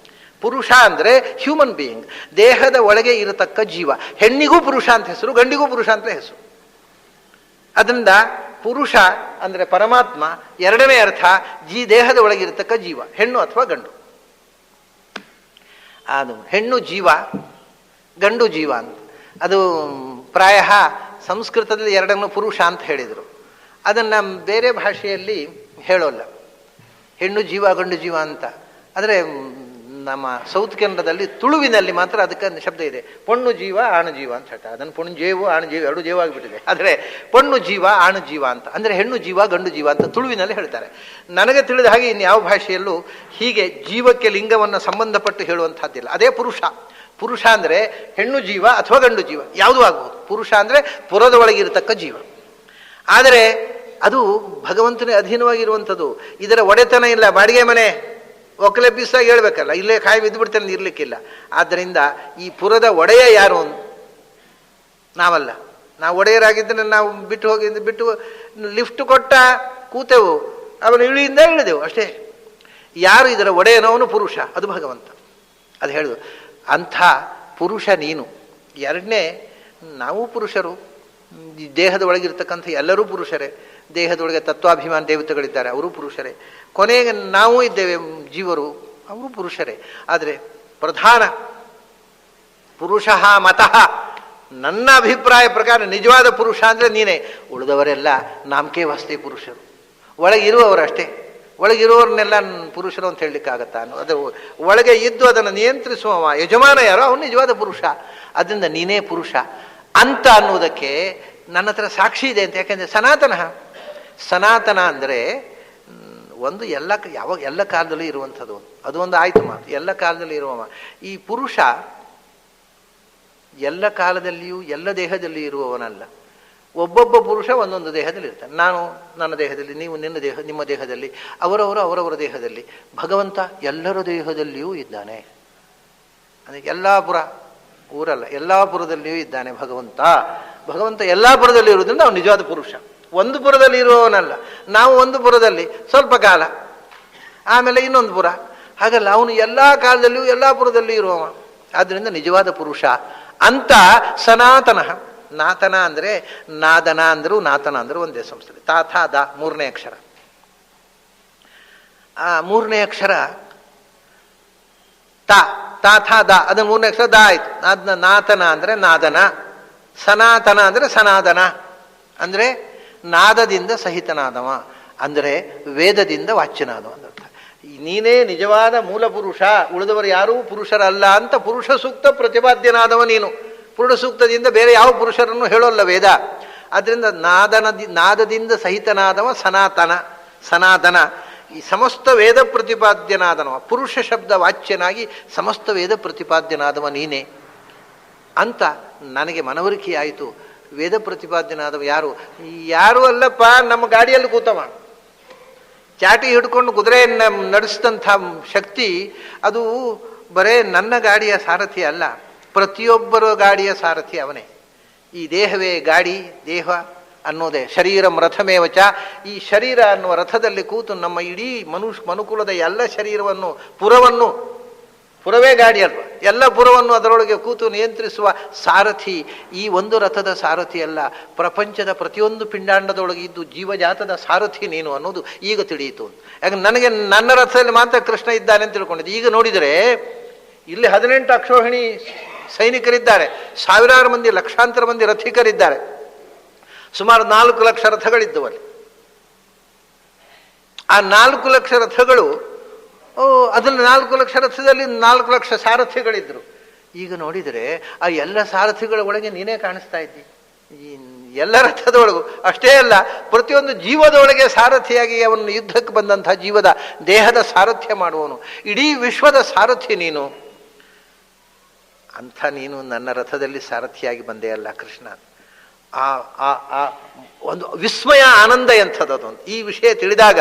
A: ಪುರುಷ ಅಂದರೆ ಹ್ಯೂಮನ್ ಬೀಯಿಂಗ್, ದೇಹದ ಒಳಗೆ ಇರತಕ್ಕ ಜೀವ. ಹೆಣ್ಣಿಗೂ ಪುರುಷ ಅಂತ ಹೆಸರು, ಗಂಡಿಗೂ ಪುರುಷ ಅಂತ ಹೆಸರು. ಅದರಿಂದ ಪುರುಷ ಅಂದರೆ ಪರಮಾತ್ಮ. ಎರಡನೇ ಅರ್ಥ ದೇಹದ ಒಳಗಿರತಕ್ಕ ಜೀವ, ಹೆಣ್ಣು ಅಥವಾ ಗಂಡು. ಅದು ಹೆಣ್ಣು ಜೀವ, ಗಂಡು ಜೀವ ಅಂತ. ಅದು ಪ್ರಾಯ ಸಂಸ್ಕೃತದಲ್ಲಿ ಎರಡನ್ನು ಪುರುಷ ಅಂತ ಹೇಳಿದರು. ಅದನ್ನು ಬೇರೆ ಭಾಷೆಯಲ್ಲಿ ಹೇಳೋಲ್ಲ, ಹೆಣ್ಣು ಜೀವ ಗಂಡು ಜೀವ ಅಂತ. ಆದರೆ ನಮ್ಮ ಸೌತ್ ಕೆನಡಾದಲ್ಲಿ ತುಳುವಿನಲ್ಲಿ ಮಾತ್ರ ಅದಕ್ಕೆ ಶಬ್ದ ಇದೆ, ಪೊಣ್ಣು ಜೀವ ಆಣು ಜೀವ ಅಂತ ಹೇಳ್ತಾರೆ. ಅದನ್ನು ಪೊಣ್ಣು ಜೇವು ಆಣು ಜೀವ ಎರಡು ಜೀವ ಆಗಿಬಿಟ್ಟಿದೆ. ಆದರೆ ಪೊಣ್ಣು ಜೀವ ಆಣು ಜೀವ ಅಂತ ಅಂದರೆ ಹೆಣ್ಣು ಜೀವ ಗಂಡು ಜೀವ ಅಂತ ತುಳುವಿನಲ್ಲಿ ಹೇಳ್ತಾರೆ. ನನಗೆ ತಿಳಿದ ಹಾಗೆ ಇನ್ಯಾವ ಭಾಷೆಯಲ್ಲೂ ಹೀಗೆ ಜೀವಕ್ಕೆ ಲಿಂಗವನ್ನು ಸಂಬಂಧಪಟ್ಟು ಹೇಳುವಂಥದ್ದಿಲ್ಲ. ಅದೇ ಪುರುಷ ಅಂದರೆ ಹೆಣ್ಣು ಜೀವ ಅಥವಾ ಗಂಡು ಜೀವ ಯಾವುದೂ ಆಗ್ಬೋದು. ಪುರುಷ ಅಂದರೆ ಪುರದ ಒಳಗಿರತಕ್ಕ ಜೀವ. ಆದರೆ ಅದು ಭಗವಂತನೇ ಅಧೀನವಾಗಿರುವಂಥದ್ದು. ಇದರ ಒಡೆತನ ಇಲ್ಲ. ಬಾಡಿಗೆ ಮನೆ ಒಕ್ಕಲೆ ಬೀಸಾಗಿ ಹೇಳ್ಬೇಕಲ್ಲ, ಇಲ್ಲೇ ಕಾಯಿ ಬಿದ್ದು ಬಿಡ್ತೇನೆ, ಇರ್ಲಿಕ್ಕಿಲ್ಲ. ಆದ್ದರಿಂದ ಈ ಪುರದ ಒಡೆಯ ಯಾರು? ನಾವಲ್ಲ. ನಾವು ಒಡೆಯರಾಗಿದ್ದರೆ ನಾವು ಬಿಟ್ಟು ಲಿಫ್ಟ್ ಕೊಟ್ಟ ಕೂತೆವು, ಅವನು ಇಳಿದೆವು ಅಷ್ಟೇ. ಯಾರು ಇದರ ಒಡೆಯನವನು? ಪುರುಷ, ಅದು ಭಗವಂತ. ಅದು ಹೇಳುದು ಅಂಥ ಪುರುಷ ನೀನು. ಎರಡನೇ, ನಾವು ಪುರುಷರು, ದೇಹದ ಒಳಗಿರ್ತಕ್ಕಂಥ ಎಲ್ಲರೂ ಪುರುಷರೇ. ದೇಹದೊಳಗೆ ತತ್ವಾಭಿಮಾನ ದೇವತೆಗಳಿದ್ದಾರೆ, ಅವರು ಪುರುಷರೇ. ಕೊನೆಗೆ ನಾವು ಇದ್ದೇವೆ ಜೀವರು, ಅವರು ಪುರುಷರೇ. ಆದರೆ ಪ್ರಧಾನ ಪುರುಷ ಮತಃ, ನನ್ನ ಅಭಿಪ್ರಾಯ ಪ್ರಕಾರ ನಿಜವಾದ ಪುರುಷ ಅಂದರೆ ನೀನೇ. ಉಳಿದವರೆಲ್ಲ ನಾಮಕೆ ವಾಸ್ತೆ ಪುರುಷರು, ಒಳಗಿರುವವರಷ್ಟೇ. ಒಳಗಿರುವವ್ರನ್ನೆಲ್ಲ ಪುರುಷರು ಅಂತ ಹೇಳಲಿಕ್ಕಾಗತ್ತಾ? ಅದು ಒಳಗೆ ಇದ್ದು ಅದನ್ನು ನಿಯಂತ್ರಿಸುವ ಯಜಮಾನ ಯಾರೋ ಅವನು ನಿಜವಾದ ಪುರುಷ. ಅದರಿಂದ ನೀನೇ ಪುರುಷ ಅಂತ ಅನ್ನುವುದಕ್ಕೆ ನನ್ನ ಹತ್ರ ಸಾಕ್ಷಿ ಇದೆ ಅಂತ. ಯಾಕೆಂದರೆ ಸನಾತನ ಸನಾತನ ಅಂದರೆ ಒಂದು ಎಲ್ಲ ಕಾಲದಲ್ಲೂ ಇರುವಂಥದ್ದು, ಅದು ಒಂದು ಆಯ್ತು ಮಾತು, ಎಲ್ಲ ಕಾಲದಲ್ಲಿ ಇರುವವ. ಈ ಪುರುಷ ಎಲ್ಲ ಕಾಲದಲ್ಲಿಯೂ ಎಲ್ಲ ದೇಹದಲ್ಲಿಯೂ ಇರುವವನಲ್ಲ. ಒಬ್ಬೊಬ್ಬ ಪುರುಷ ಒಂದೊಂದು ದೇಹದಲ್ಲಿ ಇರ್ತಾನೆ. ನಾನು ನನ್ನ ದೇಹದಲ್ಲಿ, ನೀವು ನಿಮ್ಮ ದೇಹದಲ್ಲಿ, ಅವರವರ ದೇಹದಲ್ಲಿ. ಭಗವಂತ ಎಲ್ಲರ ದೇಹದಲ್ಲಿಯೂ ಇದ್ದಾನೆ. ಅದಕ್ಕೆ ಯಲ್ಲಾಪುರ ಊರಲ್ಲ, ಯಲ್ಲಾಪುರದಲ್ಲಿಯೂ ಇದ್ದಾನೆ ಭಗವಂತ ಯಲ್ಲಾಪುರದಲ್ಲಿ ಇರುವುದರಿಂದ ಅವನು ನಿಜವಾದ ಪುರುಷ. ಒಂದು ಪುರದಲ್ಲಿ ಇರುವವನಲ್ಲ. ನಾವು ಒಂದು ಪುರದಲ್ಲಿ ಸ್ವಲ್ಪ ಕಾಲ, ಆಮೇಲೆ ಇನ್ನೊಂದು ಪುರ, ಹಾಗಲ್ಲ, ಅವನು ಎಲ್ಲ ಕಾಲದಲ್ಲಿಯೂ ಎಲ್ಲ ಪುರದಲ್ಲಿಯೂ ಇರುವವ. ಆದ್ದರಿಂದ ನಿಜವಾದ ಪುರುಷ ಅಂತ ಸನಾತನ. ನಾತನ ಅಂದರೆ ನಾದನ ಅಂದರು, ನಾತನ ಅಂದರು ಒಂದೇ ಸಂಸ್ಥೆ. ತಾಥಾ ದ ಮೂರನೇ ಅಕ್ಷರ. ಆ ಮೂರನೇ ಅಕ್ಷರ ತಾಥಾ ದ, ಅದು ಮೂರನೇ ಅಕ್ಷರ ದ ಆಯ್ತು. ಅದನ್ನ ನಾತನ ಅಂದರೆ ನಾದನ, ಸನಾತನ ಅಂದರೆ ಸನಾದನ, ಅಂದರೆ ನಾದದಿಂದ ಸಹಿತನಾದವ, ಅಂದರೆ ವೇದದಿಂದ ವಾಚ್ಯನಾದವ ಅಂತ. ನೀನೇ ನಿಜವಾದ ಮೂಲ ಪುರುಷ, ಉಳಿದವರು ಯಾರೂ ಪುರುಷರಲ್ಲ ಅಂತ ಪುರುಷ ಸೂಕ್ತ ಪ್ರತಿಪಾದ್ಯನಾದವ ನೀನು. ಪುರುಷ ಸೂಕ್ತದಿಂದ ಬೇರೆ ಯಾವ ಪುರುಷರನ್ನು ಹೇಳೋಲ್ಲ ವೇದ. ಆದ್ದರಿಂದ ನಾದದಿಂದ ಸಹಿತನಾದವ ಸನಾತನ. ಈ ಸಮಸ್ತ ವೇದ ಪ್ರತಿಪಾದ್ಯನಾದನವ, ಪುರುಷ ಶಬ್ದ ವಾಚ್ಯನಾಗಿ ಸಮಸ್ತ ವೇದ ಪ್ರತಿಪಾದ್ಯನಾದವ ನೀನೇ ಅಂತ ನನಗೆ ಮನವರಿಕೆಯಾಯಿತು. ವೇದ ಪ್ರತಿಪಾದ್ಯನಾದವ ಯಾರು ಅಲ್ಲಪ್ಪ, ನಮ್ಮ ಗಾಡಿಯಲ್ಲಿ ಕೂತವ, ಚಾಟಿ ಹಿಡ್ಕೊಂಡು ಕುದುರೆಯನ್ನು ನಡೆಸಿದಂಥ ಶಕ್ತಿ ಅದು ಬರೇ ನನ್ನ ಗಾಡಿಯ ಸಾರಥಿ ಅಲ್ಲ, ಪ್ರತಿಯೊಬ್ಬರ ಗಾಡಿಯ ಸಾರಥಿ ಅವನೇ. ಈ ದೇಹವೇ ಗಾಡಿ, ದೇಹ ಅನ್ನೋದೇ ಶರೀರಂ ರಥಮೇವಚ. ಈ ಶರೀರ ಅನ್ನುವ ರಥದಲ್ಲಿ ಕೂತು ನಮ್ಮ ಇಡೀ ಮನುಕುಲದ ಎಲ್ಲ ಶರೀರವನ್ನು, ಪುರವೇ ಗಾಡಿ ಅಲ್ವ, ಎಲ್ಲ ಪುರವನ್ನು ಅದರೊಳಗೆ ಕೂತು ನಿಯಂತ್ರಿಸುವ ಸಾರಥಿ ಈ ಒಂದು ರಥದ ಸಾರಥಿ ಅಲ್ಲ, ಪ್ರಪಂಚದ ಪ್ರತಿಯೊಂದು ಪಿಂಡಾಂಡದೊಳಗೆ ಇದ್ದು ಜೀವಜಾತದ ಸಾರಥಿ ನೀನು ಅನ್ನೋದು ಈಗ ತಿಳಿಯಿತು. ಯಾಕಂದ್ರೆ ನನಗೆ ನನ್ನ ರಥದಲ್ಲಿ ಮಾತ್ರ ಕೃಷ್ಣ ಇದ್ದಾನೆ ಅಂತ ತಿಳ್ಕೊಂಡಿದ್ದೆ. ಈಗ ನೋಡಿದರೆ ಇಲ್ಲಿ 18 ಅಕ್ಷೋಹಿಣಿ ಸೈನಿಕರಿದ್ದಾರೆ, ಸಾವಿರಾರು ಮಂದಿ, ಲಕ್ಷಾಂತರ ಮಂದಿ ರಥಿಕರಿದ್ದಾರೆ, ಸುಮಾರು 4 ಲಕ್ಷ ರಥಗಳಿದ್ದವಲ್ಲಿ. ಆ 4 ಲಕ್ಷ ರಥಗಳು, ಅದರಲ್ಲಿ 4 ಲಕ್ಷ ರಥದಲ್ಲಿ 4 ಲಕ್ಷ ಸಾರಥಿಗಳಿದ್ರು. ಈಗ ನೋಡಿದರೆ ಆ ಎಲ್ಲ ಸಾರಥಿಗಳ ಒಳಗೆ ನೀನೇ ಕಾಣಿಸ್ತಾ ಇದ್ದಿ. ಈ ಎಲ್ಲ ರಥದೊಳಗೂ ಅಷ್ಟೇ ಅಲ್ಲ, ಪ್ರತಿಯೊಂದು ಜೀವದೊಳಗೆ ಸಾರಥಿಯಾಗಿ ಅವನು ಯುದ್ಧಕ್ಕೆ ಬಂದಂತಹ ಜೀವದ ದೇಹದ ಸಾರಥ್ಯ ಮಾಡುವವನು, ಇಡೀ ವಿಶ್ವದ ಸಾರಥಿ ನೀನು ಅಂಥ ನೀನು ನನ್ನ ರಥದಲ್ಲಿ ಸಾರಥಿಯಾಗಿ ಬಂದೇ ಅಲ್ಲ ಕೃಷ್ಣ. ಆ ಒಂದು ವಿಸ್ಮಯ, ಆನಂದ ಎಂಥದ್ದೊಂದು ಈ ವಿಷಯ ತಿಳಿದಾಗ,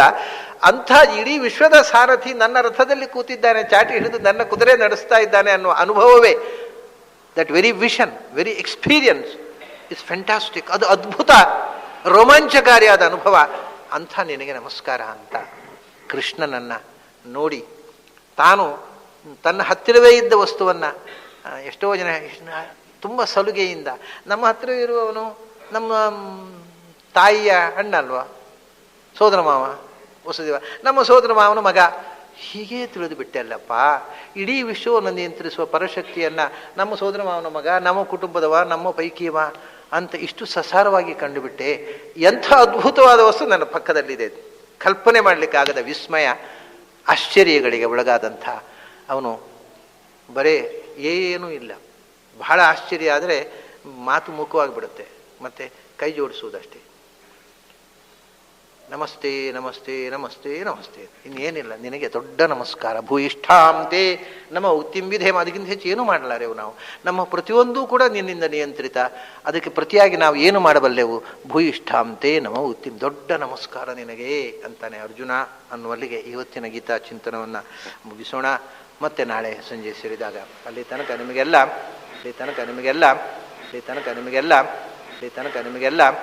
A: ಅಂಥ ಇಡೀ ವಿಶ್ವದ ಸಾರಥಿ ನನ್ನ ರಥದಲ್ಲಿ ಕೂತಿದ್ದಾನೆ, ಚಾಟಿ ಹಿಡಿದು ನನ್ನ ಕುದುರೆ ನಡೆಸ್ತಾ ಇದ್ದಾನೆ ಅನ್ನುವ ಅನುಭವವೇ, that very vision, very experience is fantastic. ಅದು ಅದ್ಭುತ, ರೋಮಾಂಚಕಾರಿಯಾದ ಅನುಭವ. ಅಂಥ ನಿನಗೆ ನಮಸ್ಕಾರ ಅಂತ ಕೃಷ್ಣನನ್ನು ನೋಡಿ, ತಾನು ತನ್ನ ಹತ್ತಿರವೇ ಇದ್ದ ವಸ್ತುವನ್ನು ಎಷ್ಟೋ ಜನ ತುಂಬ ಸಲುಗೆಯಿಂದ, ನಮ್ಮ ಹತ್ತಿರ ಇರುವವನು ನಮ್ಮ ತಾಯಿಯ ಅಣ್ಣ ಅಲ್ವಾ, ಸೋದರ ಮಾವ, ವಸುದೇವ ನಮ್ಮ ಸೋದರ ಮಾವನ ಮಗ, ಹೀಗೇ ತಿಳಿದು ಬಿಟ್ಟೆ ಅಲ್ಲಪ್ಪ. ಇಡೀ ವಿಶ್ವವನ್ನು ನಿಯಂತ್ರಿಸುವ ಪರಶಕ್ತಿಯನ್ನು ನಮ್ಮ ಸೋದರ ಮಾವನ ಮಗ, ನಮ್ಮ ಕುಟುಂಬದವ, ನಮ್ಮ ಪೈಕಿಯವ ಅಂತ ಇಷ್ಟು ಸಸಾರವಾಗಿ ಕಂಡುಬಿಟ್ಟೆ. ಎಂಥ ಅದ್ಭುತವಾದ ವಸ್ತು ನನ್ನ ಪಕ್ಕದಲ್ಲಿದೆ, ಕಲ್ಪನೆ ಮಾಡಲಿಕ್ಕಾಗದ ವಿಸ್ಮಯ, ಆಶ್ಚರ್ಯಗಳಿಗೆ ಒಳಗಾದಂಥ ಅವನು. ಬರೇ ಏನೂ ಇಲ್ಲ, ಬಹಳ ಆಶ್ಚರ್ಯ ಆದರೆ ಮಾತು ಮುಖವಾಗಿಬಿಡುತ್ತೆ, ಮತ್ತೆ ಕೈ ಜೋಡಿಸುವುದಷ್ಟೇ. ನಮಸ್ತೆ ನಮಸ್ತೆ ನಮಸ್ತೆ ನಮಸ್ತೆ, ಇನ್ನೇನಿಲ್ಲ. ನಿನಗೆ ದೊಡ್ಡ ನಮಸ್ಕಾರ. ಭೂಯಿಷ್ಠಾಂತೆ ನಮ್ಮ ಉತ್ತಿಂಬಿಧೇಮ, ಅದಕ್ಕಿಂತ ಹೆಚ್ಚು ಏನು ಮಾಡಲಾರೆವು ನಾವು. ನಮ್ಮ ಪ್ರತಿಯೊಂದೂ ಕೂಡ ನಿನ್ನಿಂದ ನಿಯಂತ್ರಿತ, ಅದಕ್ಕೆ ಪ್ರತಿಯಾಗಿ ನಾವು ಏನು ಮಾಡಬಲ್ಲೆವು. ಭೂಯಿಷ್ಠಾಂತೆ ನಮ ಉತ್ತಿಂ, ದೊಡ್ಡ ನಮಸ್ಕಾರ ನಿನಗೆ ಅಂತಾನೆ ಅರ್ಜುನ ಅನ್ನುವಲ್ಲಿಗೆ ಇವತ್ತಿನ ಗೀತಾ ಚಿಂತನವನ್ನು ಮುಗಿಸೋಣ. ಮತ್ತೆ ನಾಳೆ ಸಂಜೆ ಸೇರಿದಾಗ ಅಲ್ಲಿ ತನಕ ನಿಮಗೆಲ್ಲ